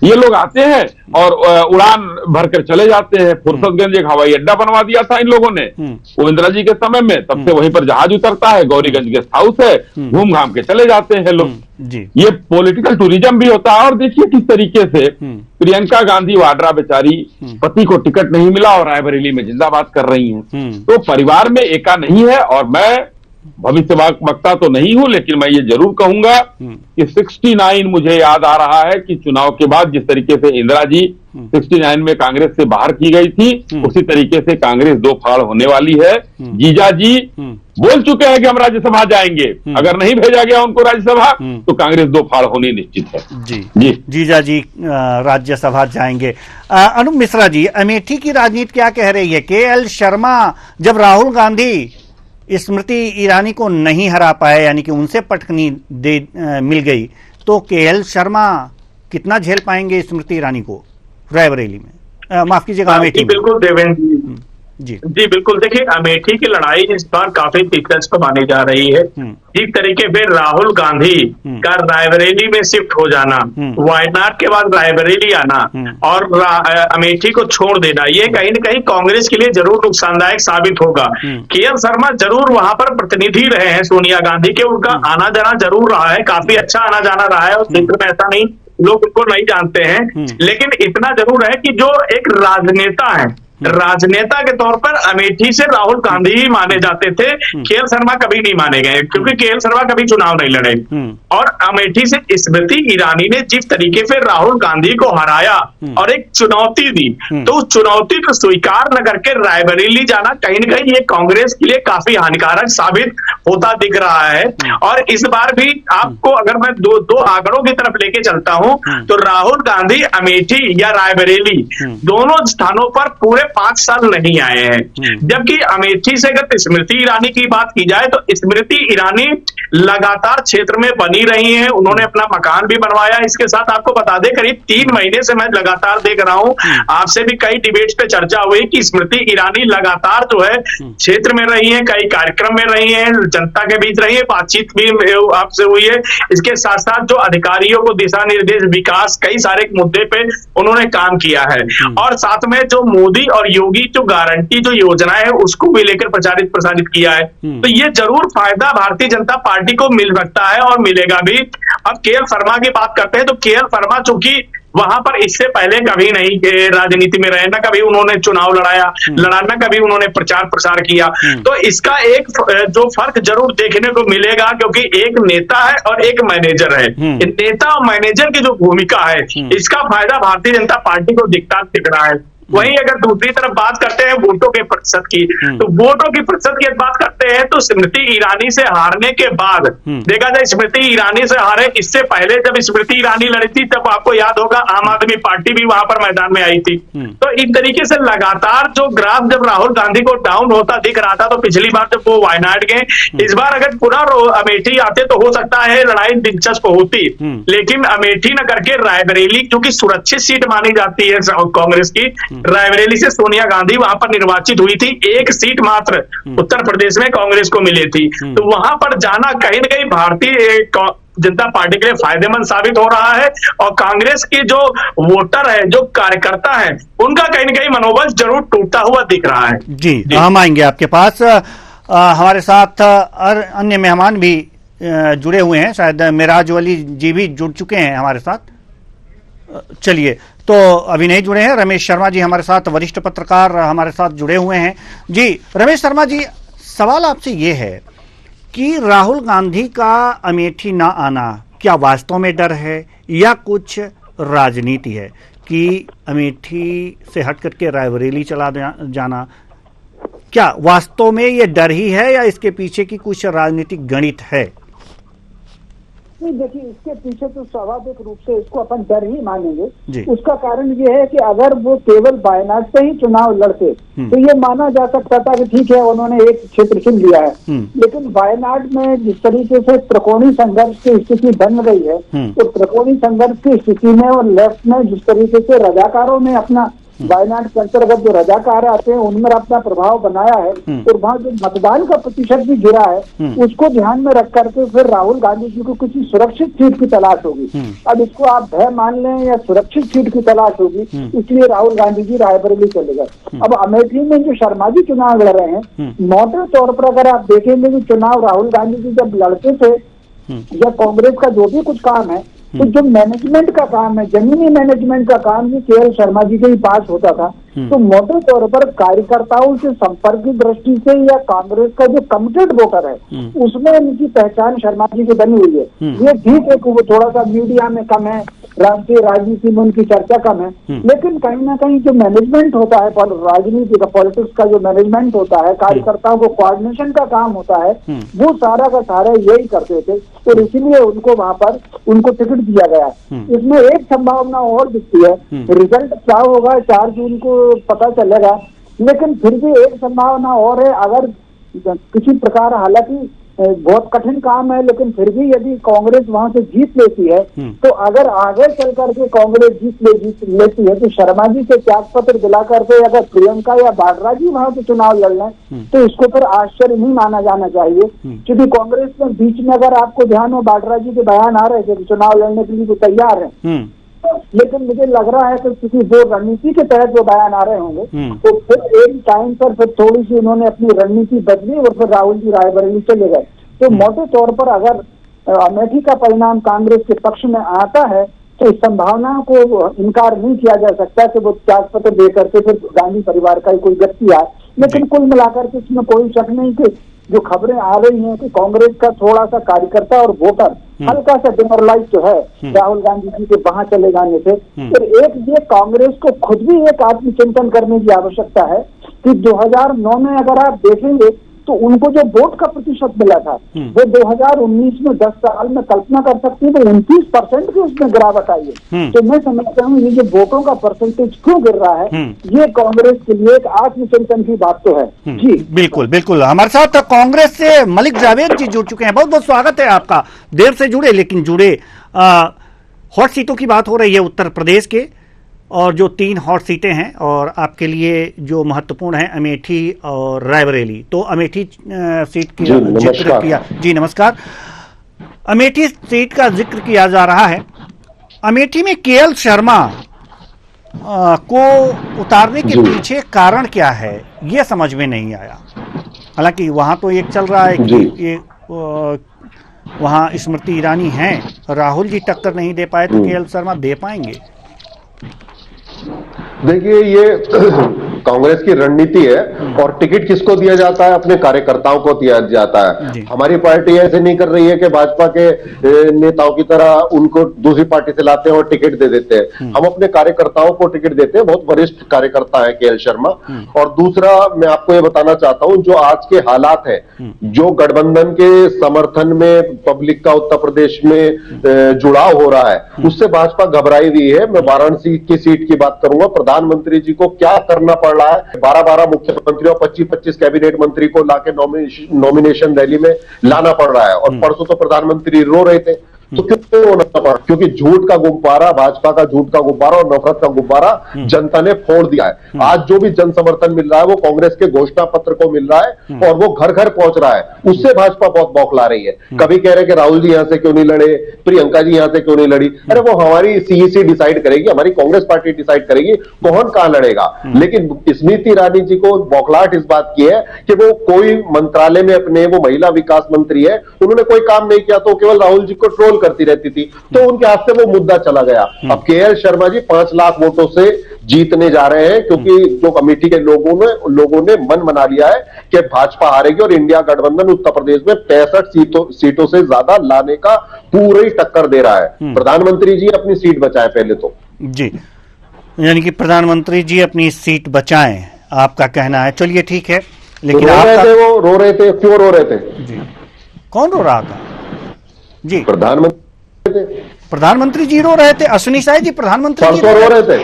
ये लोग आते हैं और उड़ान भरकर चले जाते हैं। फुर्सतगंज एक हवाई अड्डा बनवा दिया था इन लोगों ने वो इंदिरा जी के समय में, तब से वहीं पर जहाज उतरता है, गौरीगंज गेस्ट हाउस है, घूम घाम के चले जाते हैं लोग। ये पॉलिटिकल टूरिज्म भी होता है। और देखिए किस तरीके से प्रियंका गांधी वाड्रा बेचारी, पति को टिकट नहीं मिला और रायबरेली में जिंदाबाद कर रही हैं। तो परिवार में एका नहीं है। और मैं भविष्यवक्ता तो नहीं हूं लेकिन मैं ये जरूर कहूंगा कि 69 मुझे याद आ रहा है कि चुनाव के बाद जिस तरीके से इंदिरा जी 69 में कांग्रेस से बाहर की गई थी, उसी तरीके से कांग्रेस 2 फाड़ होने वाली है। जीजा जी बोल चुके हैं कि हम राज्यसभा जाएंगे। अगर नहीं भेजा गया उनको राज्यसभा तो कांग्रेस दो फाड़ होनी निश्चित है। जी जीजा जी राज्यसभा जाएंगे। अनूप मिश्रा जी, अमेठी की राजनीति क्या कह रही है? केएल शर्मा जब राहुल गांधी स्मृति ईरानी को नहीं हरा पाए, यानी कि उनसे पटकनी मिल गई, तो केएल शर्मा कितना झेल पाएंगे स्मृति ईरानी को रायबरेली में, माफ कीजिएगा अमेठी में? बिल्कुल देवेंद्र जी बिल्कुल। देखिए, अमेठी की लड़ाई इस बार काफी दिलचस्प मानी जा रही है। जिस तरीके से राहुल गांधी का रायबरेली में शिफ्ट हो जाना, वायनाड के बाद रायबरेली आना और अमेठी को छोड़ देना, ये कहीं न कहीं कांग्रेस के लिए जरूर नुकसानदायक साबित होगा। केएल शर्मा जरूर वहां पर प्रतिनिधि रहे हैं सोनिया गांधी के, उनका आना जाना जरूर रहा है, काफी अच्छा आना जाना रहा है, उस क्षेत्र में ऐसा नहीं लोग उनको नहीं जानते हैं। लेकिन इतना जरूर है कि जो एक राजनेता है, राजनेता के तौर पर अमेठी से राहुल गांधी ही माने जाते थे। केएल शर्मा कभी नहीं माने गए, क्योंकि केएल शर्मा कभी चुनाव नहीं लड़े। और अमेठी से स्मृति ईरानी ने जिस तरीके से राहुल गांधी को हराया और एक चुनौती दी, तो उस चुनौती को स्वीकार न करके रायबरेली जाना कहीं न कहीं ये कांग्रेस के लिए काफी हानिकारक साबित होता दिख रहा है। और इस बार भी आपको अगर मैं दो आंकड़ों की तरफ लेके चलता हूं, तो राहुल गांधी अमेठी या रायबरेली दोनों स्थानों पर पूरे 5 साल नहीं आए हैं। जबकि अमेठी से अगर स्मृति ईरानी की बात की जाए तो स्मृति ईरानी लगातार क्षेत्र में बनी रही हैं, उन्होंने अपना मकान भी बनवाया। इसके साथ आपको बता दें, करीब 3 महीने से मैं लगातार देख रहा हूं, आपसे भी कई डिबेट्स पे चर्चा हुई कि स्मृति ईरानी लगातार जो है क्षेत्र में रही है, कई कार्यक्रम में रही है, जनता के बीच रही है, बातचीत भी आपसे हुई है। इसके साथ साथ जो अधिकारियों को दिशा निर्देश, विकास, कई सारे मुद्दे पे उन्होंने काम किया है। और साथ में जो मोदी और योगी जो गारंटी जो योजना है उसको भी लेकर प्रचारित प्रसारित किया है। तो ये जरूर फायदा भारतीय जनता पार्टी को मिल सकता है और मिलेगा भी। अब केएल शर्मा की बात करते हैं तो केएल शर्मा चूंकि वहां पर इससे पहले कभी नहीं राजनीति में रहे, ना कभी उन्होंने चुनाव लड़ा, ना कभी उन्होंने प्रचार प्रसार किया। तो इसका एक जो फर्क जरूर देखने को मिलेगा, क्योंकि एक नेता है और एक मैनेजर है। नेता और मैनेजर की जो भूमिका है, इसका फायदा भारतीय जनता पार्टी को दिख रहा है। वहीं अगर दूसरी तरफ बात करते हैं वोटों के प्रतिशत की, तो वोटों की प्रतिशत की बात करते हैं तो स्मृति ईरानी से हारने के बाद देखा जाए, स्मृति ईरानी से हारे, इससे पहले जब स्मृति ईरानी लड़ी थी तब आपको याद होगा आम आदमी पार्टी भी वहां पर मैदान में आई थी। तो इस तरीके से लगातार जो ग्राफ जब राहुल गांधी को डाउन होता दिख रहा था, तो पिछली बार जब वो वायनाड गए, इस बार अगर पुनः अमेठी आते तो हो सकता है लड़ाई दिलचस्प होती। लेकिन अमेठी न करके रायबरेली, क्योंकि सुरक्षित सीट मानी जाती है कांग्रेस की, रायबरेली से सोनिया गांधी वहां पर निर्वाचित हुई थी, एक सीट मात्र उत्तर प्रदेश में कांग्रेस को मिली थी। तो वहां पर जाना कहीं न कहीं भारतीय जनता पार्टी के लिए फायदेमंद साबित हो रहा है। और कांग्रेस के जो वोटर है, जो कार्यकर्ता है, उनका कहीं न कहीं मनोबल जरूर टूटता हुआ दिख रहा है। जी हम आएंगे आपके पास। हमारे साथ अन्य मेहमान भी जुड़े हुए हैं, शायद मिराज वली जी भी जुड़ चुके हैं हमारे साथ। चलिए, तो अभी नहीं जुड़े हैं रमेश शर्मा जी हमारे साथ, वरिष्ठ पत्रकार हमारे साथ जुड़े हुए हैं। जी रमेश शर्मा जी, सवाल आपसे ये है कि राहुल गांधी का अमेठी ना आना क्या वास्तव में डर है या कुछ राजनीति है कि अमेठी से हट करके रायबरेली चला जाना? क्या वास्तव में ये डर ही है या इसके पीछे की कुछ राजनीतिक गणित है? नहीं, देखिए, इसके पीछे तो स्वाभाविक रूप से इसको अपन डर ही मानेंगे। उसका कारण ये है कि अगर वो केवल वायनाड से ही चुनाव लड़ते तो ये माना जा सकता था कि ठीक है, उन्होंने एक क्षेत्र चुन लिया है। लेकिन वायनाड में जिस तरीके से त्रिकोणीय संघर्ष की स्थिति बन गई है, तो त्रिकोणीय संघर्ष की स्थिति में और लेफ्ट में जिस तरीके से रजाकारों ने अपना वायनाड के अंतर्गत जो रजाकार आते हैं उनमें अपना प्रभाव बनाया है, और वहाँ जो मतदान का प्रतिशत भी गिरा है, उसको ध्यान में रख करके फिर राहुल गांधी जी को किसी सुरक्षित सीट की तलाश होगी। अब इसको आप भय मान लें या सुरक्षित सीट की तलाश होगी, इसलिए राहुल गांधी जी रायबरेली चले गए। अब अमेठी में जो शर्मा जी चुनाव लड़ रहे हैं, मोटे तौर पर अगर आप देखेंगे कि चुनाव राहुल गांधी जी जब लड़ते थे या कांग्रेस का जो भी कुछ काम है, तो जो मैनेजमेंट का काम है, जमीनी मैनेजमेंट का काम भी केएल शर्मा जी के ही पास होता था। तो मोटे तौर पर कार्यकर्ताओं से संपर्क की दृष्टि से या कांग्रेस का जो कमिटेड वोटर है उसमें इनकी पहचान शर्मा जी की बनी हुई है। ये ठीक है कि वो थोड़ा सा मीडिया में कम है, राष्ट्रीय राजनीति में उनकी चर्चा कम है। लेकिन कहीं ना कहीं जो मैनेजमेंट होता है राजनीति का, पॉलिटिक्स का जो मैनेजमेंट होता है, कार्यकर्ताओं को कोऑर्डिनेशन का काम होता है, वो सारा का सारा यही करते थे और इसीलिए उनको वहां पर उनको टिकट दिया गया। इसमें एक संभावना और दिखती है, रिजल्ट क्या होगा 4 जून को पता चलेगा, लेकिन फिर भी एक संभावना और है, अगर किसी प्रकार, हालांकि बहुत कठिन काम है, लेकिन फिर भी यदि कांग्रेस वहां से जीत लेती है तो अगर आगे चल करके कांग्रेस जीत लेती है तो शर्मा जी से त्याग पत्र दिला करके अगर प्रियंका या वाड्रा जी वहां से चुनाव लड़ लें तो इसको फिर आश्चर्य नहीं माना जाना चाहिए, क्योंकि कांग्रेस में बीच में अगर आपको ध्यान हो वाड्रा जी के बयान आ रहे थे कि चुनाव लड़ने के लिए वो तैयार है, लेकिन मुझे लग रहा है कि किसी वो रणनीति के तहत वो बयान आ रहे होंगे तो फिर एक टाइम पर फिर थोड़ी सी उन्होंने अपनी रणनीति बदली और फिर राहुल जी रायबरेली चले गए। तो मोटे तौर पर अगर अमेठी का परिणाम कांग्रेस के पक्ष में आता है तो इस संभावना को इनकार नहीं किया जा सकता कि वो त्याग पत्र दे करके फिर गांधी परिवार का ही कोई व्यक्ति आए। लेकिन कुल मिलाकर के इसमें कोई शक नहीं कि जो खबरें आ रही हैं कि कांग्रेस का थोड़ा सा कार्यकर्ता और वोटर हल्का सा डिमोरलाइज जो है राहुल गांधी जी के वहां चले जाने से, फिर एक ये कांग्रेस को खुद भी एक आत्मचिंतन करने की आवश्यकता है कि 2009 में अगर आप देखेंगे तो उनको जो वोट का प्रतिशत मिला था वो 2019 में 10 साल में कल्पना कर सकती है तो 29% की उसमें गिरावट आई है। तो मैं समझता हूँ ये जो वोटों का परसेंटेज क्यों गिर रहा है, ये कांग्रेस के लिए एक आत्मचिंतन की बात तो है। जी बिल्कुल बिल्कुल। हमारे साथ कांग्रेस से मलिक जावेद जी जुड़ चुके हैं, बहुत बहुत स्वागत है आपका। देर से जुड़े लेकिन जुड़े। हॉट सीटों की बात हो रही है उत्तर प्रदेश के, और जो 3 हॉट सीटें हैं और आपके लिए जो महत्वपूर्ण है अमेठी और रायबरेली। तो अमेठी सीट की जिक्र किया जी, नमस्कार। अमेठी सीट का जिक्र किया जा रहा है। अमेठी में केएल शर्मा को उतारने के पीछे कारण क्या है, ये समझ में नहीं आया। हालांकि वहां तो एक चल रहा है कि ये वहां स्मृति ईरानी हैं, राहुल जी टक्कर नहीं दे पाए तो केएल शर्मा दे पाएंगे। देखिए ये कांग्रेस की रणनीति है और टिकट किसको दिया जाता है, अपने कार्यकर्ताओं को दिया जाता है। हमारी पार्टी ऐसे नहीं कर रही है कि भाजपा के नेताओं की तरह उनको दूसरी पार्टी से लाते हैं और टिकट दे देते हैं। हम अपने कार्यकर्ताओं को टिकट देते हैं, बहुत वरिष्ठ कार्यकर्ता है केएल शर्मा। और दूसरा मैं आपको ये बताना चाहता हूं, जो आज के हालात है, जो गठबंधन के समर्थन में पब्लिक का उत्तर प्रदेश में जुड़ाव हो रहा है, उससे भाजपा घबराई हुई है। मैं वाराणसी की सीट की बात करूंगा, प्रधानमंत्री जी को क्या करना पड़ रहा है, 12-12 मुख्यमंत्री और 25-25 कैबिनेट मंत्री को लाके नॉमिनेशन रैली में लाना पड़ रहा है। और परसों तो प्रधानमंत्री रो रहे थे, तो क्यों रोना पड़ा? क्योंकि झूठ का गुब्बारा, भाजपा का झूठ का गुब्बारा और नफरत का गुब्बारा जनता ने फोड़ दिया है। आज जो भी जन समर्थन मिल रहा है वो कांग्रेस के घोषणा पत्र को मिल रहा है और वो घर घर पहुंच रहा है, उससे भाजपा बहुत बौखला रही है। कभी कह रहे कि राहुल जी यहां से क्यों नहीं लड़े, प्रियंका जी यहां से क्यों नहीं लड़ी। अरे वो हमारी सीईसी डिसाइड करेगी, हमारी कांग्रेस पार्टी डिसाइड करेगी कौन कहां लड़ेगा। लेकिन स्मृति ईरानी जी को बौखलाहट इस बात की है कि वो कोई मंत्रालय में अपने, वो महिला विकास मंत्री है, उन्होंने कोई काम नहीं किया तो केवल राहुल जी को ट्रोल करती रहती थी, तो उनके हाथ से वो मुद्दा चला गया। अब केएल शर्मा जी 5 लाख वोटों से जीतने जा रहे हैं, क्योंकि जो अमेठी के लोगों ने मन बना लिया है कि भाजपा हारेगी और इंडिया गठबंधन उत्तर प्रदेश में 65 सीटों से ज्यादा लाने का पूरी टक्कर दे रहा है। प्रधानमंत्री जी अपनी सीट बचाए पहले तो जी, यानी कि प्रधानमंत्री जी अपनी सीट बचाएं, आपका कहना है। चलिए ठीक है, लेकिन वो रो रहे थे, क्यों रो रहे थे जी? कौन रो रहा था जी? प्रधानमंत्री जी रो रहे थे। अश्विनी साई जी प्रधानमंत्री परसों रो रहे थे,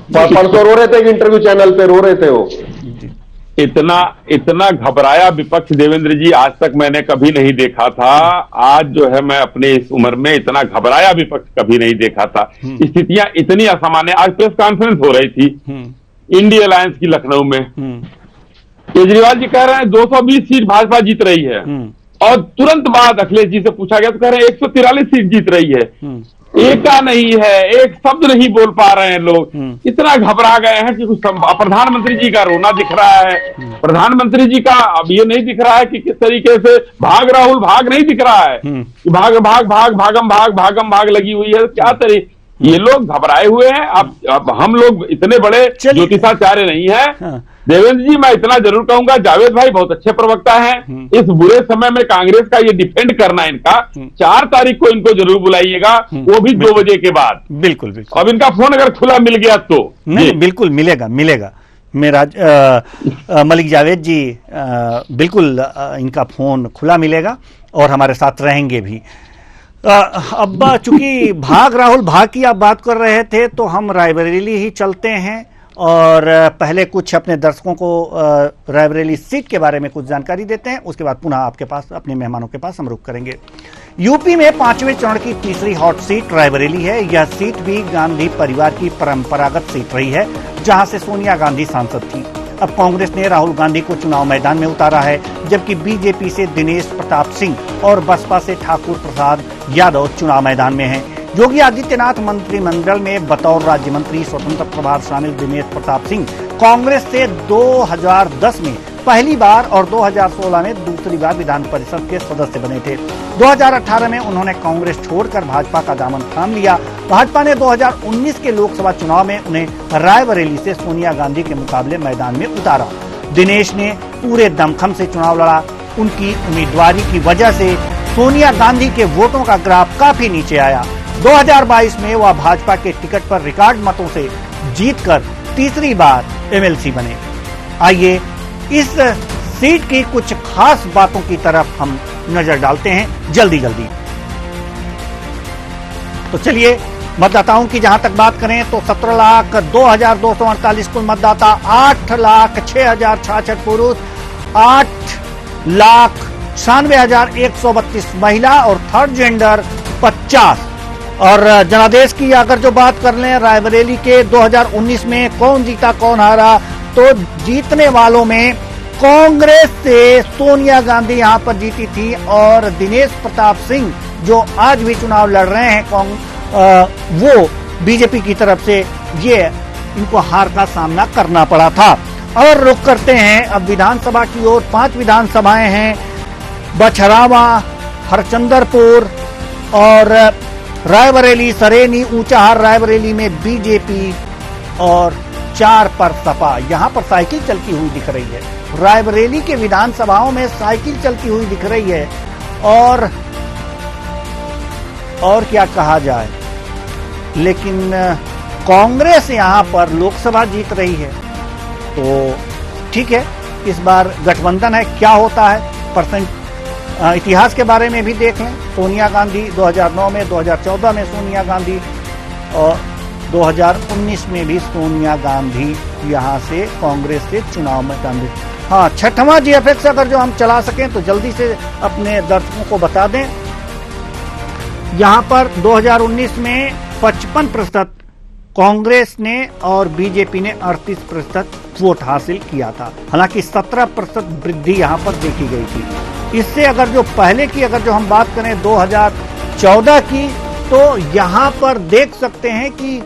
परसों रो रहे थे कि इंटरव्यू चैनल पे रो रहे थे वो। इतना घबराया विपक्ष देवेंद्र जी आज तक मैंने कभी नहीं देखा था। आज जो है मैं अपने इस उम्र में इतना घबराया विपक्ष कभी नहीं देखा था। स्थितियां इतनी असामान्य। आज प्रेस कॉन्फ्रेंस हो रही थी इंडिया अलायंस की लखनऊ में। केजरीवाल जी कह रहे हैं 220 सीट भाजपा जीत रही है, और तुरंत बाद अखिलेश जी से पूछा गया तो कह रहे हैं 143 सीट जीत रही है। एक का नहीं है, एक शब्द नहीं बोल पा रहे हैं लोग। इतना घबरा गए हैं कि कुछ प्रधानमंत्री जी का रोना दिख रहा है, प्रधानमंत्री जी का अब ये नहीं दिख रहा है कि किस तरीके से भाग राहुल भाग नहीं दिख रहा है कि भागम भाग लगी हुई है। क्या तरीके ये लोग घबराए हुए हैं। अब हम लोग इतने बड़े ज्योतिषाचार्य नहीं है। देवेंद्र जी, मैं इतना जरूर कहूंगा, जावेद भाई बहुत अच्छे प्रवक्ता हैं। इस बुरे समय में कांग्रेस का ये डिफेंड करना इनका, 4 तारीख को इनको जरूर बुलाइएगा, वो भी 2 बजे के बाद। बिल्कुल बिल्कुल। अब इनका फोन अगर खुला मिल गया तो नहीं, बिल्कुल मिलेगा मिलेगा। मेरा मलिक जावेद जी, बिल्कुल इनका फोन खुला मिलेगा और हमारे साथ रहेंगे भी। अब चूंकि राहुल भाग की आप बात कर रहे थे, तो हम रायबरेली ही चलते हैं और पहले कुछ अपने दर्शकों को रायबरेली सीट के बारे में कुछ जानकारी देते हैं। उसके बाद पुनः आपके पास, अपने मेहमानों के पास हम रुख करेंगे। यूपी में 5वें चरण की तीसरी हॉट सीट रायबरेली है। यह सीट भी गांधी परिवार की परंपरागत सीट रही है, जहां से सोनिया गांधी सांसद थी। अब कांग्रेस ने राहुल गांधी को चुनाव मैदान में उतारा है, जबकि बीजेपी से दिनेश प्रताप सिंह और बसपा से ठाकुर प्रसाद यादव चुनाव मैदान में हैं। योगी आदित्यनाथ मंत्रिमंडल में बतौर राज्य मंत्री स्वतंत्र प्रभार शामिल दिनेश प्रताप सिंह कांग्रेस से 2010 में पहली बार और 2016 में दूसरी बार विधान परिषद के सदस्य बने थे। 2018 में उन्होंने कांग्रेस छोड़कर भाजपा का दामन थाम लिया। भाजपा ने 2019 के लोकसभा चुनाव में उन्हें रायबरेली से सोनिया गांधी के मुकाबले मैदान में उतारा। दिनेश ने पूरे दमखम से चुनाव लड़ा। उनकी उम्मीदवारी की वजह से सोनिया गांधी के वोटों का ग्राफ काफी नीचे आया। 2022 में वह भाजपा के टिकट पर रिकॉर्ड मतों से जीतकर तीसरी बार एमएलसी बने। आइए इस सीट की कुछ खास बातों की तरफ हम नजर डालते हैं जल्दी जल्दी। तो चलिए, मतदाताओं की जहां तक बात करें तो 17,02,248 कुल मतदाता, 8,06,066 पुरुष, 8,96,132 महिला और थर्ड जेंडर 50। और जनादेश की अगर जो बात कर लें, रायबरेली के 2019 में कौन जीता कौन हारा, तो जीतने वालों में कांग्रेस से सोनिया गांधी यहां पर जीती थी और दिनेश प्रताप सिंह जो आज भी चुनाव लड़ रहे हैं वो बीजेपी की तरफ से ये इनको हार का सामना करना पड़ा था। और रुख करते हैं अब विधानसभा की ओर। 5 विधानसभाएं हैं, बछरावा, हरचंदरपुर और रायबरेली, सरेनी, ऊंचाहार। रायबरेली में बीजेपी और 4 पर सपा। यहां पर साइकिल चलती हुई दिख रही है। रायबरेली के विधानसभाओं में साइकिल चलती हुई दिख रही है। और क्या कहा जाए, लेकिन कांग्रेस यहां पर लोकसभा जीत रही है। तो ठीक है, इस बार गठबंधन है, क्या होता है परसेंट इतिहास के बारे में भी देख लें। सोनिया गांधी 2009 में, 2014 में सोनिया गांधी और 2019 में भी सोनिया गांधी यहां से कांग्रेस से चुनाव मैदान में। हाँ, 6वां जीएफएक्स अगर जो हम चला सकें तो जल्दी से अपने दर्शकों को बता दें। यहां पर 2019 में 55% कांग्रेस ने और बीजेपी ने 38% वोट हासिल किया था। हालांकि 17% वृद्धि यहां पर देखी गई थी। इससे अगर जो पहले की अगर जो हम बात करें 2014 की, तो यहां पर देख सकते हैं कि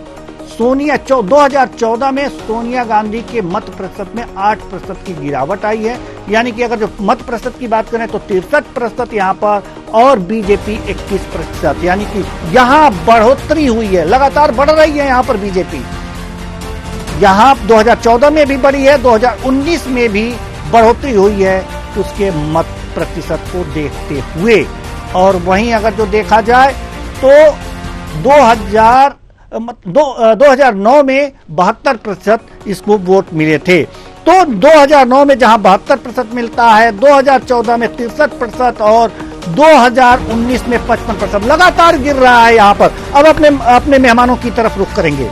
2014 में सोनिया गांधी के मत प्रतिशत में 8% की गिरावट आई है। यानी कि अगर जो मत प्रतिशत की बात करें तो 63% यहां पर और बीजेपी 21%। यानी कि यहां बढ़ोतरी हुई है, लगातार बढ़ रही है यहां पर बीजेपी। यहां 2014 में भी बढ़ी है, 2019 में भी बढ़ोतरी हुई है उसके मत प्रतिशत को देखते हुए। और वहीं अगर जो देखा जाए तो 2009 में 72% इसको वोट मिले थे। तो 2009 में जहां 72% मिलता है, 2014 में 63% और 2019 में 55%, लगातार गिर रहा है यहां पर। अब अपने मेहमानों की तरफ रुख करेंगे,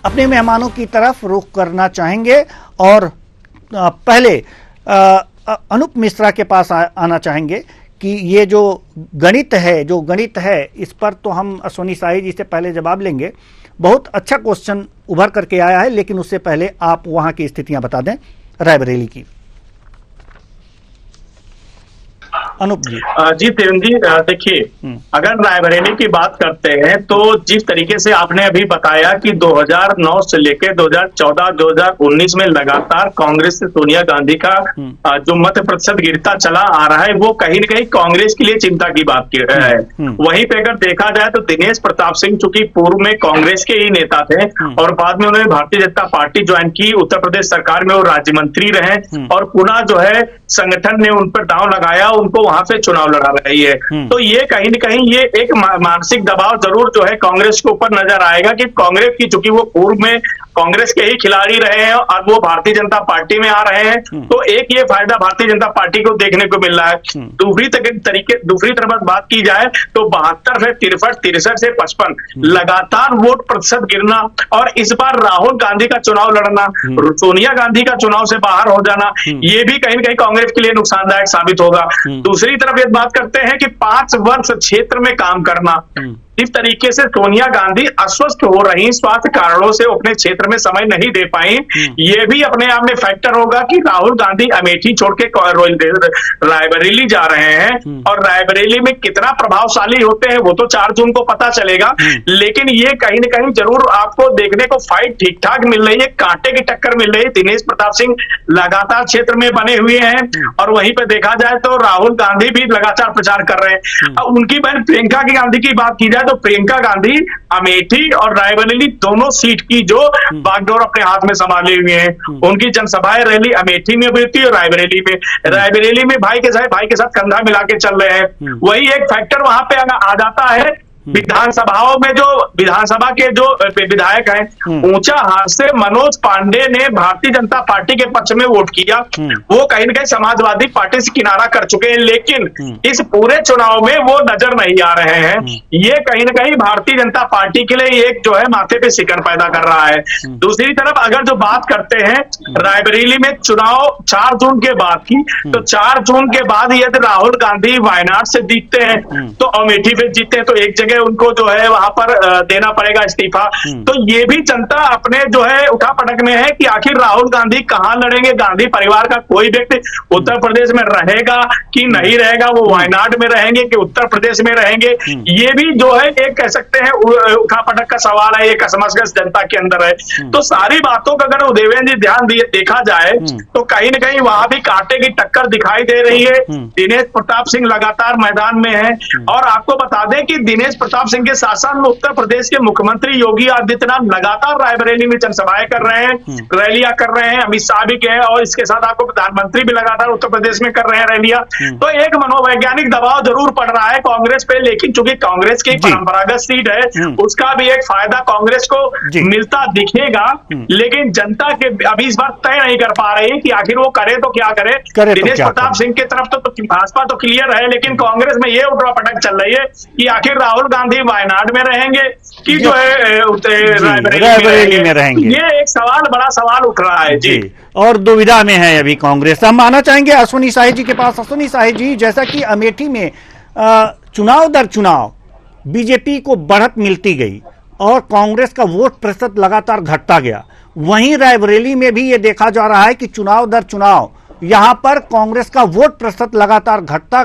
अपने मेहमानों की तरफ रुख करना चाहेंगे और पहले अनूप मिश्रा के पास आना चाहेंगे कि ये जो गणित है इस पर तो हम सोनी साही जी से पहले जवाब लेंगे। बहुत अच्छा क्वेश्चन उभर करके आया है, लेकिन उससे पहले आप वहां की स्थितियां बता दें रायबरेली की। अनूप जी। जी देवेंद्र जी, देखिए अगर रायबरेली की बात करते हैं तो जिस तरीके से आपने अभी बताया कि 2009 से लेकर 2014-2019 में लगातार कांग्रेस से सोनिया गांधी का जो मत प्रतिशत गिरता चला आ रहा है, वो कहीं न कहीं कांग्रेस के लिए चिंता की बात है। वहीं पे अगर देखा जाए तो दिनेश प्रताप सिंह चूंकि पूर्व में कांग्रेस के ही नेता थे और बाद में उन्होंने भारतीय जनता पार्टी ज्वाइन की, उत्तर प्रदेश सरकार में वो राज्य मंत्री रहे और पुनः जो है संगठन ने उन पर दांव लगाया, उनको वहां पे चुनाव लड़ा रही है। तो ये कहीं न कहीं ये एक मानसिक दबाव जरूर जो है कांग्रेस के ऊपर नजर आएगा कि कांग्रेस की, चूंकि वो पूर्व में कांग्रेस के ही खिलाड़ी रहे हैं और वो भारतीय जनता पार्टी में आ रहे हैं, तो एक ये फायदा भारतीय जनता पार्टी को देखने को मिल रहा है। दूसरी तरफ बात की जाए तो 72 से 63 से 55 लगातार वोट प्रतिशत गिरना और इस बार राहुल गांधी का चुनाव लड़ना, सोनिया गांधी का चुनाव से बाहर हो जाना, ये भी कहीं न कहीं कांग्रेस के लिए नुकसानदायक साबित होगा। दूसरी तरफ ये बात करते हैं कि 5 वर्ष क्षेत्र में काम करना, इस तरीके से सोनिया गांधी अस्वस्थ हो रही, स्वास्थ्य कारणों से अपने क्षेत्र में समय नहीं दे पाई, ये भी अपने आप में फैक्टर होगा कि राहुल गांधी अमेठी छोड़ के रायबरेली जा रहे हैं और रायबरेली में कितना प्रभावशाली होते हैं वो तो 4 जून को पता चलेगा। लेकिन ये कहीं न कहीं जरूर आपको देखने को फाइट ठीक ठाक मिल रही है, कांटे की टक्कर मिल रही है। दिनेश प्रताप सिंह लगातार क्षेत्र में बने हुए हैं और वहीं पर देखा जाए तो राहुल गांधी भी लगातार प्रचार कर रहे हैं। उनकी बहन प्रियंका गांधी की बात की जाए तो प्रियंका गांधी अमेठी और रायबरेली दोनों सीट की जो बागडोर अपने हाथ में संभाले हुए हैं। उनकी जनसभाएं रैली अमेठी में भी होती है और रायबरेली में भाई के साथ कंधा मिला के चल रहे हैं। वही एक फैक्टर वहां पे आ जाता है। विधानसभाओं में जो विधानसभा के जो विधायक हैं, ऊंचा हाथ से मनोज पांडे ने भारतीय जनता पार्टी के पक्ष में वोट किया, वो कहीं न कहीं समाजवादी पार्टी से किनारा कर चुके हैं, लेकिन इस पूरे चुनाव में वो नजर नहीं आ रहे हैं। ये कहीं न कहीं भारतीय जनता पार्टी के लिए एक जो है माथे पे शिकन पैदा कर रहा है। दूसरी तरफ अगर जो बात करते हैं रायबरेली में चुनाव 4 जून के बाद की, तो 4 जून के बाद यदि राहुल गांधी वायनाड से जीतते हैं तो अमेठी पे जीतते हैं तो एक जगह उनको जो है वहां पर देना पड़ेगा इस्तीफा। तो ये भी जनता अपने जो है उठापटक में है कि आखिर राहुल गांधी कहां लड़ेंगे, गांधी परिवार का कोई व्यक्ति उत्तर प्रदेश में रहेगा कि नहीं रहेगा, वो वायनाड में रहेंगे कि उत्तर प्रदेश में रहेंगे, ये भी जो है एक कह सकते हैं उठापटक का सवाल है, एक असमंजस जनता के अंदर है। तो सारी बातों का अगर देवेंद्र जी ध्यान दिए देखा जाए तो कहीं न कहीं वहां भी कांटे की टक्कर दिखाई दे रही है। दिनेश प्रताप सिंह लगातार मैदान में है और आपको बता दें कि दिनेश प्रताप सिंह के साथ साथ उत्तर प्रदेश के मुख्यमंत्री योगी आदित्यनाथ लगातार रायबरेली में जनसभाएं कर रहे हैं, रैलियां कर रहे हैं, अमित शाह भी गए और इसके साथ आपको प्रधानमंत्री भी लगातार उत्तर प्रदेश में कर रहे हैं रैलियां। तो एक मनोवैज्ञानिक दबाव जरूर पड़ रहा है कांग्रेस पे, लेकिन चूंकि कांग्रेस की परंपरागत सीट है उसका भी एक फायदा कांग्रेस को मिलता दिखेगा, लेकिन जनता के अभी इस बात तय नहीं कर पा रही कि आखिर वो करे तो क्या करे। दिनेश प्रताप सिंह की तरफ तो भाजपा तो क्लियर है, लेकिन कांग्रेस में ये उठा-पटक चल रही है कि आखिर राहुल गांधी वायनाड में रहेंगे कि जो है रायबरेली में रहेंगे। ये एक सवाल, बड़ा सवाल उठ रहा है जी। और दुविधा में है अभी कांग्रेस। हम आना चाहेंगे अश्विनी साही जी के पास। अश्विनी साही जी, जैसा कि अमेठी में चुनाव दर चुनाव बीजेपी को बढ़त मिलती गई और कांग्रेस का वोट प्रतिशत लगातार घटता गया, वहीं रायबरेली में भी ये देखा जा रहा है कि चुनाव दर चुनाव यहां पर कांग्रेस का वोट प्रतिशत लगातार घटता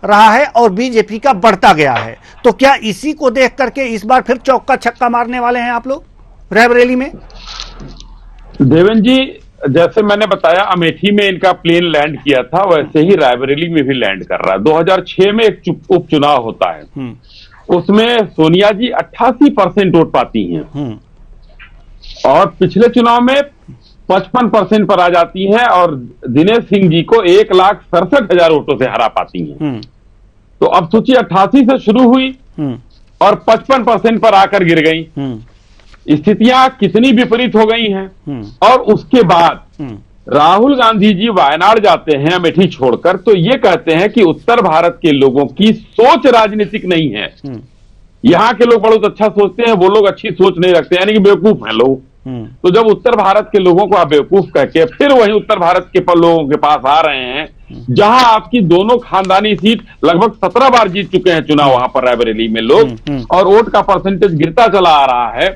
रहा है और बीजेपी का बढ़ता गया है। तो क्या इसी को देख करके इस बार फिर चौका छक्का मारने वाले हैं आप लोग रायबरेली में? देवेंद्र जी, जैसे मैंने बताया अमेठी में इनका प्लेन लैंड किया था, वैसे ही रायबरेली में भी लैंड कर रहा है। 2006 में एक उपचुनाव होता है, उसमें सोनिया जी 88% वोट पाती हैं और पिछले चुनाव में 55% पर आ जाती हैं और दिनेश सिंह जी को 1,67,000 वोटों से हरा पाती हैं। तो अब सोचिए 88 से शुरू हुई और 55% पर आकर गिर गई। स्थितियां कितनी विपरीत हो गई हैं। और उसके बाद राहुल गांधी जी वायनाड जाते हैं अमेठी छोड़कर, तो ये कहते हैं कि उत्तर भारत के लोगों की सोच राजनीतिक नहीं है। यहाँ के लोग बहुत अच्छा सोचते हैं, वो लोग अच्छी सोच नहीं रखते, यानी कि बेवकूफ हैं लोग। तो जब उत्तर भारत के लोगों को आप बेवकूफ कहके फिर वही उत्तर भारत के लोगों के पास आ रहे हैं, जहां आपकी दोनों खानदानी सीट लगभग 17 बार जीत चुके हैं चुनाव वहां पर रायबरेली में लोग, और वोट का परसेंटेज गिरता चला आ रहा है,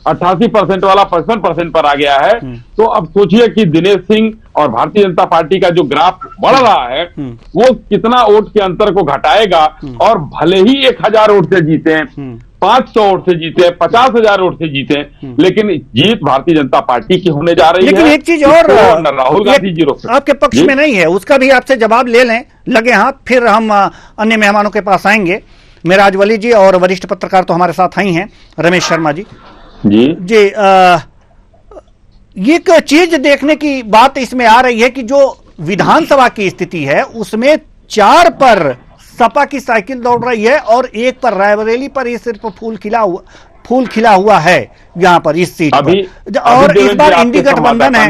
88% वाला 55% पर आ गया है। तो अब सोचिए कि दिनेश सिंह और भारतीय जनता पार्टी का जो ग्राफ बढ़ रहा है वो कितना वोट के अंतर को घटाएगा। और भले ही 1000 वोट से जीते, 500 वोट से जीते, 50,000 वोट से जीते, लेकिन जीत भारतीय जनता पार्टी की होने जा रही है। लेकिन एक चीज और राहुल गांधी जी रोक आपके पक्ष में नहीं है, उसका भी आपसे जवाब ले लें लगे हाथ, फिर हम अन्य मेहमानों के पास आएंगे। मेराज वली जी और वरिष्ठ पत्रकार तो हमारे साथ ही हैं, रमेश शर्मा जी। जी ये एक चीज देखने की बात इसमें आ रही है कि जो विधानसभा की स्थिति है उसमें 4 पर सपा की साइकिल दौड़ रही है और 1 पर रायबरेली पर ये सिर्फ फूल खिला हुआ है यहाँ पर इस सीट पर। और इस बार इंडी गठबंधन है,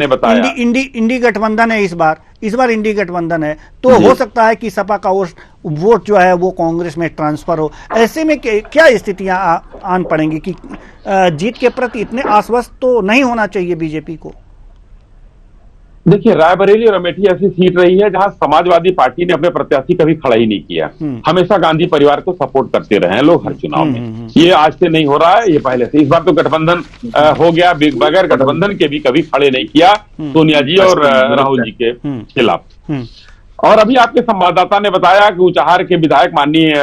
इंडी गठबंधन है, इस बार इंडी गठबंधन है। तो हो सकता है कि सपा का वोट जो है वो कांग्रेस में ट्रांसफर हो। ऐसे में क्या स्थितियां आन पड़ेंगी कि जीत के प्रति इतने आश्वस्त तो नहीं होना चाहिए बीजेपी को? देखिए, रायबरेली और अमेठी ऐसी सीट रही है जहां समाजवादी पार्टी ने अपने प्रत्याशी कभी खड़ा ही नहीं किया। हमेशा गांधी परिवार को सपोर्ट करते रहे हैं लोग हर चुनाव में। ये आज से नहीं हो रहा है, ये पहले से। इस बार तो गठबंधन हो गया, बगैर गठबंधन के भी कभी खड़े नहीं किया सोनिया जी और राहुल जी के खिलाफ। और अभी आपके संवाददाता ने बताया कि ऊंचाहार के विधायक माननीय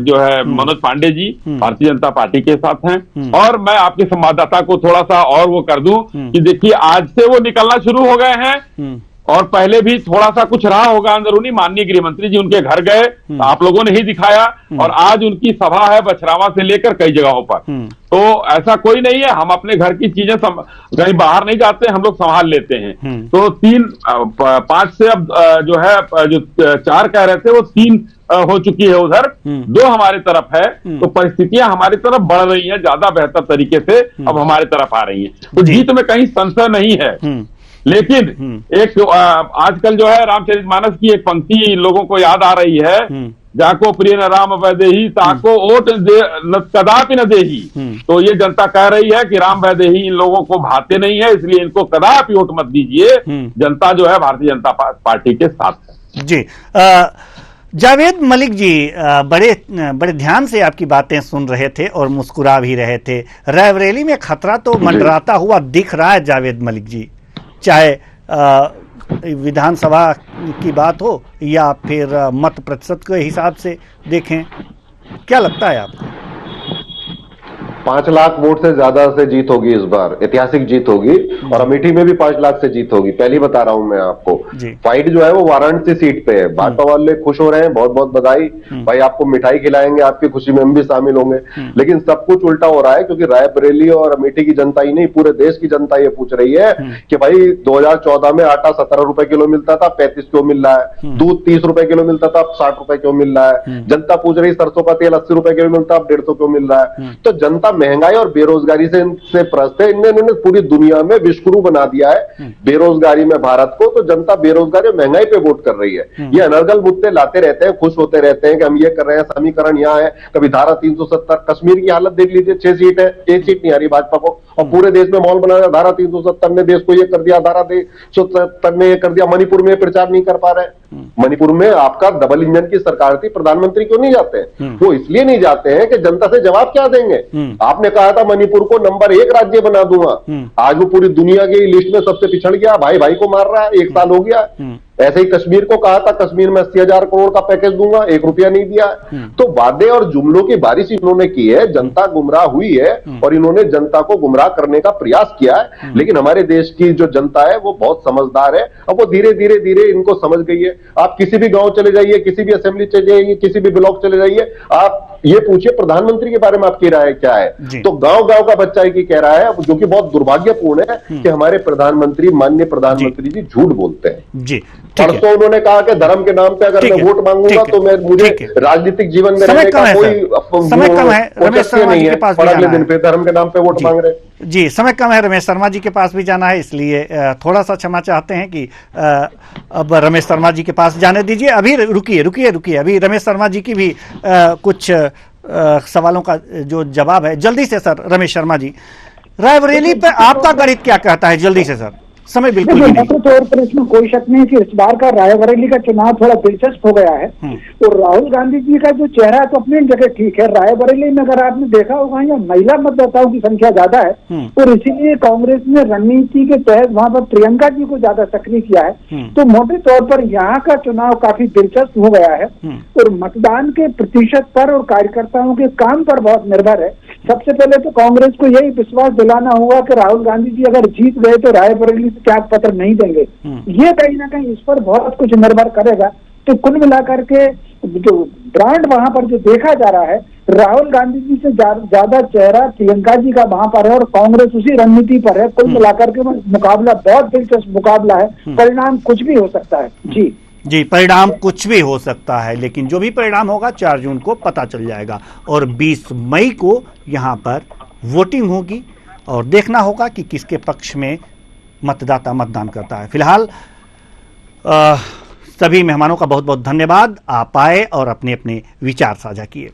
जो है मनोज पांडे जी भारतीय जनता पार्टी के साथ हैं। और मैं आपके संवाददाता को थोड़ा सा और वो कर दूं कि देखिए, आज से वो निकलना शुरू हो गए हैं और पहले भी थोड़ा सा कुछ रहा होगा अंदरूनी। माननीय गृह मंत्री जी उनके घर गए, आप लोगों ने ही दिखाया। और आज उनकी सभा है बछरावा से लेकर कई जगहों पर। तो ऐसा कोई नहीं है, हम अपने घर की चीजें कहीं बाहर नहीं जाते, हम लोग संभाल लेते हैं। तो 5 से अब जो है जो 4 कह रहे थे वो 3 हो चुकी है उधर, 2 हमारे तरफ है। तो परिस्थितियां हमारी तरफ बढ़ रही हैं, ज्यादा बेहतर तरीके से अब हमारे तरफ आ रही हैं। तो जीत में कहीं संशय नहीं है। लेकिन एक आजकल जो है रामचरितमानस की एक पंक्ति लोगों को याद आ रही है, जाको प्रिय न राम वैदेही ताको ओट कदापि न देही। तो ये जनता कह रही है कि राम वैदेही इन लोगों को भाते नहीं है, इसलिए इनको कदापि वोट मत दीजिए। जनता जो है भारतीय जनता पार्टी के साथ है। जी जावेद मलिक जी बड़े ध्यान से आपकी बातें सुन रहे थे और मुस्कुरा भी रहे थे। रायबरेली में खतरा तो मंडराता हुआ दिख रहा है जावेद मलिक जी, चाहे विधानसभा की बात हो या फिर मत प्रतिशत के हिसाब से देखें। क्या लगता है आपको? 5 लाख वोट से ज्यादा से जीत होगी इस बार, ऐतिहासिक जीत होगी। और अमेठी में भी 5 लाख से जीत होगी। पहले बता रहा हूं मैं आपको, फाइट जो है वो वाराणसी सीट पे है। भाजपा वाले खुश हो रहे हैं, बहुत बहुत बधाई भाई, आपको मिठाई खिलाएंगे, आपकी खुशी में हम भी शामिल होंगे। लेकिन सब कुछ उल्टा हो रहा है, क्योंकि रायबरेली और अमेठी की जनता ही नहीं, पूरे देश की जनता ये पूछ रही है कि भाई 2014 में आटा 17 रुपए किलो मिलता था, 35 क्यों मिल रहा है? दूध 30 रुपए किलो मिलता था, अब 60 रुपए क्यों मिल रहा है? जनता पूछ रही सरसों का तेल 80 रुपए किलो मिलता, अब 150 क्यों मिल रहा है? तो जनता महंगाई और बेरोजगारी से त्रस्त है। इन्होंने पूरी दुनिया में विश्वगुरु बना दिया है बेरोजगारी में भारत को। तो जनता बेरोजगारी और महंगाई पे वोट कर रही है। ये अनर्गल मुद्दे लाते रहते हैं, खुश होते रहते हैं कि हम ये कर रहे हैं, समीकरण यहाँ है। कभी धारा 370, कश्मीर की हालत देख लीजिए, 6 सीट है, 1 सीट नहीं आ रही भाजपा को। और पूरे देश में मॉल बनाया, धारा 370 ने देश को ये कर दिया, धारा 370 ने ये कर दिया। मणिपुर में प्रचार नहीं कर पा रहे। मणिपुर में आपका डबल इंजन की सरकार थी, प्रधानमंत्री क्यों नहीं जाते हैं? वो इसलिए नहीं जाते हैं कि जनता से जवाब क्या देंगे। आपने कहा था मणिपुर को नंबर 1 राज्य बना दूंगा, आज वो पूरी दुनिया की लिस्ट में सबसे पिछड़ गया, भाई भाई को मार रहा है, 1 साल हो गया। ऐसे ही कश्मीर को कहा था, कश्मीर में 80,000 करोड़ का पैकेज दूंगा, 1 रुपया नहीं दिया। तो वादे और जुमलों की बारिश इन्होंने की है, जनता गुमराह हुई है और इन्होंने जनता को गुमराह करने का प्रयास किया है। लेकिन हमारे देश की जो जनता है वो बहुत समझदार है, अब वो धीरे धीरे इनको समझ गई है। आप किसी भी गांव चले जाइए, किसी भी असेंबली चले जाइए, किसी भी ब्लॉक चले जाइए, आप ये पूछिए प्रधानमंत्री के बारे में आपकी राय क्या है। तो गांव गांव का बच्चा एक ही कह रहा है, जो कि बहुत दुर्भाग्यपूर्ण है कि हमारे प्रधानमंत्री, माननीय प्रधानमंत्री जी झूठ बोलते हैं। जी परसों उन्होंने कहा कि धर्म के नाम पे अगर मैं वोट मांगूंगा तो मुझे राजनीतिक जीवन में रहने का कोई समय कम है। रमेश शर्मा जी के पास भी अगले दिन पे धर्म के नाम पे वोट मांग रहे। जी समय कम है, रमेश शर्मा जी के पास भी जाना है, इसलिए थोड़ा सा क्षमा चाहते हैं कि अब रमेश शर्मा जी के पास जाने दीजिए। अभी रुकिए, अभी रमेश शर्मा जी की भी कुछ सवालों का जो जवाब है जल्दी से। सर रमेश शर्मा जी, रायबरेली पे आपका गणित क्या कहता है? जल्दी से सर, समय बिल्कुल भी नहीं। निश्चित तौर पर इसमें कोई शक नहीं कि इस बार का रायबरेली का चुनाव थोड़ा दिलचस्प हो गया है। तो राहुल गांधी जी का जो चेहरा है तो अपनी जगह ठीक है। रायबरेली में अगर आपने देखा होगा यहाँ महिला मतदाताओं की संख्या ज्यादा है और इसीलिए कांग्रेस ने रणनीति के तहत वहां पर प्रियंका जी को ज्यादा सक्रिय किया है। तो मोटे तौर पर यहाँ का चुनाव काफी दिलचस्प हो गया है और मतदान के प्रतिशत पर और कार्यकर्ताओं के काम पर बहुत निर्भर है। सबसे पहले तो कांग्रेस को यही विश्वास दिलाना होगा कि राहुल गांधी जी अगर जीत गए तो रायबरेली से त्याग पत्र नहीं देंगे। ये कहीं ना कहीं इस पर बहुत कुछ निर्भर करेगा। तो कुल मिलाकर के जो ब्रांड वहां पर जो देखा जा रहा है, राहुल गांधी जी से ज्यादा चेहरा प्रियंका जी का वहां पर है और कांग्रेस उसी रणनीति पर है। कुल मिलाकर के मुकाबला बहुत दिलचस्प मुकाबला है। परिणाम कुछ भी हो सकता है। जी, परिणाम कुछ भी हो सकता है, लेकिन जो भी परिणाम होगा 4 जून को पता चल जाएगा और 20 मई को यहां पर वोटिंग होगी और देखना होगा कि किसके पक्ष में मतदाता मतदान करता है। फिलहाल सभी मेहमानों का बहुत बहुत धन्यवाद, आप आए और अपने अपने विचार साझा किए।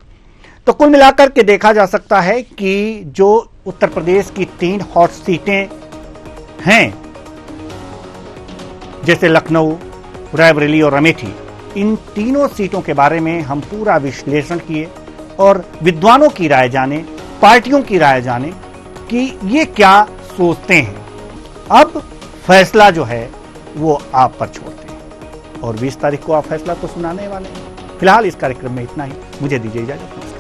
तो कुल मिलाकर के देखा जा सकता है कि जो उत्तर प्रदेश की 3 हॉट सीटें हैं, जैसे लखनऊ, रायबरेली और अमेठी, इन तीनों सीटों के बारे में हम पूरा विश्लेषण किए और विद्वानों की राय जाने, पार्टियों की राय जाने कि ये क्या सोचते हैं। अब फैसला जो है वो आप पर छोड़ते हैं और 20 तारीख को आप फैसला तो सुनाने वाले हैं। फिलहाल इस कार्यक्रम में इतना ही, मुझे दीजिए इजाजत।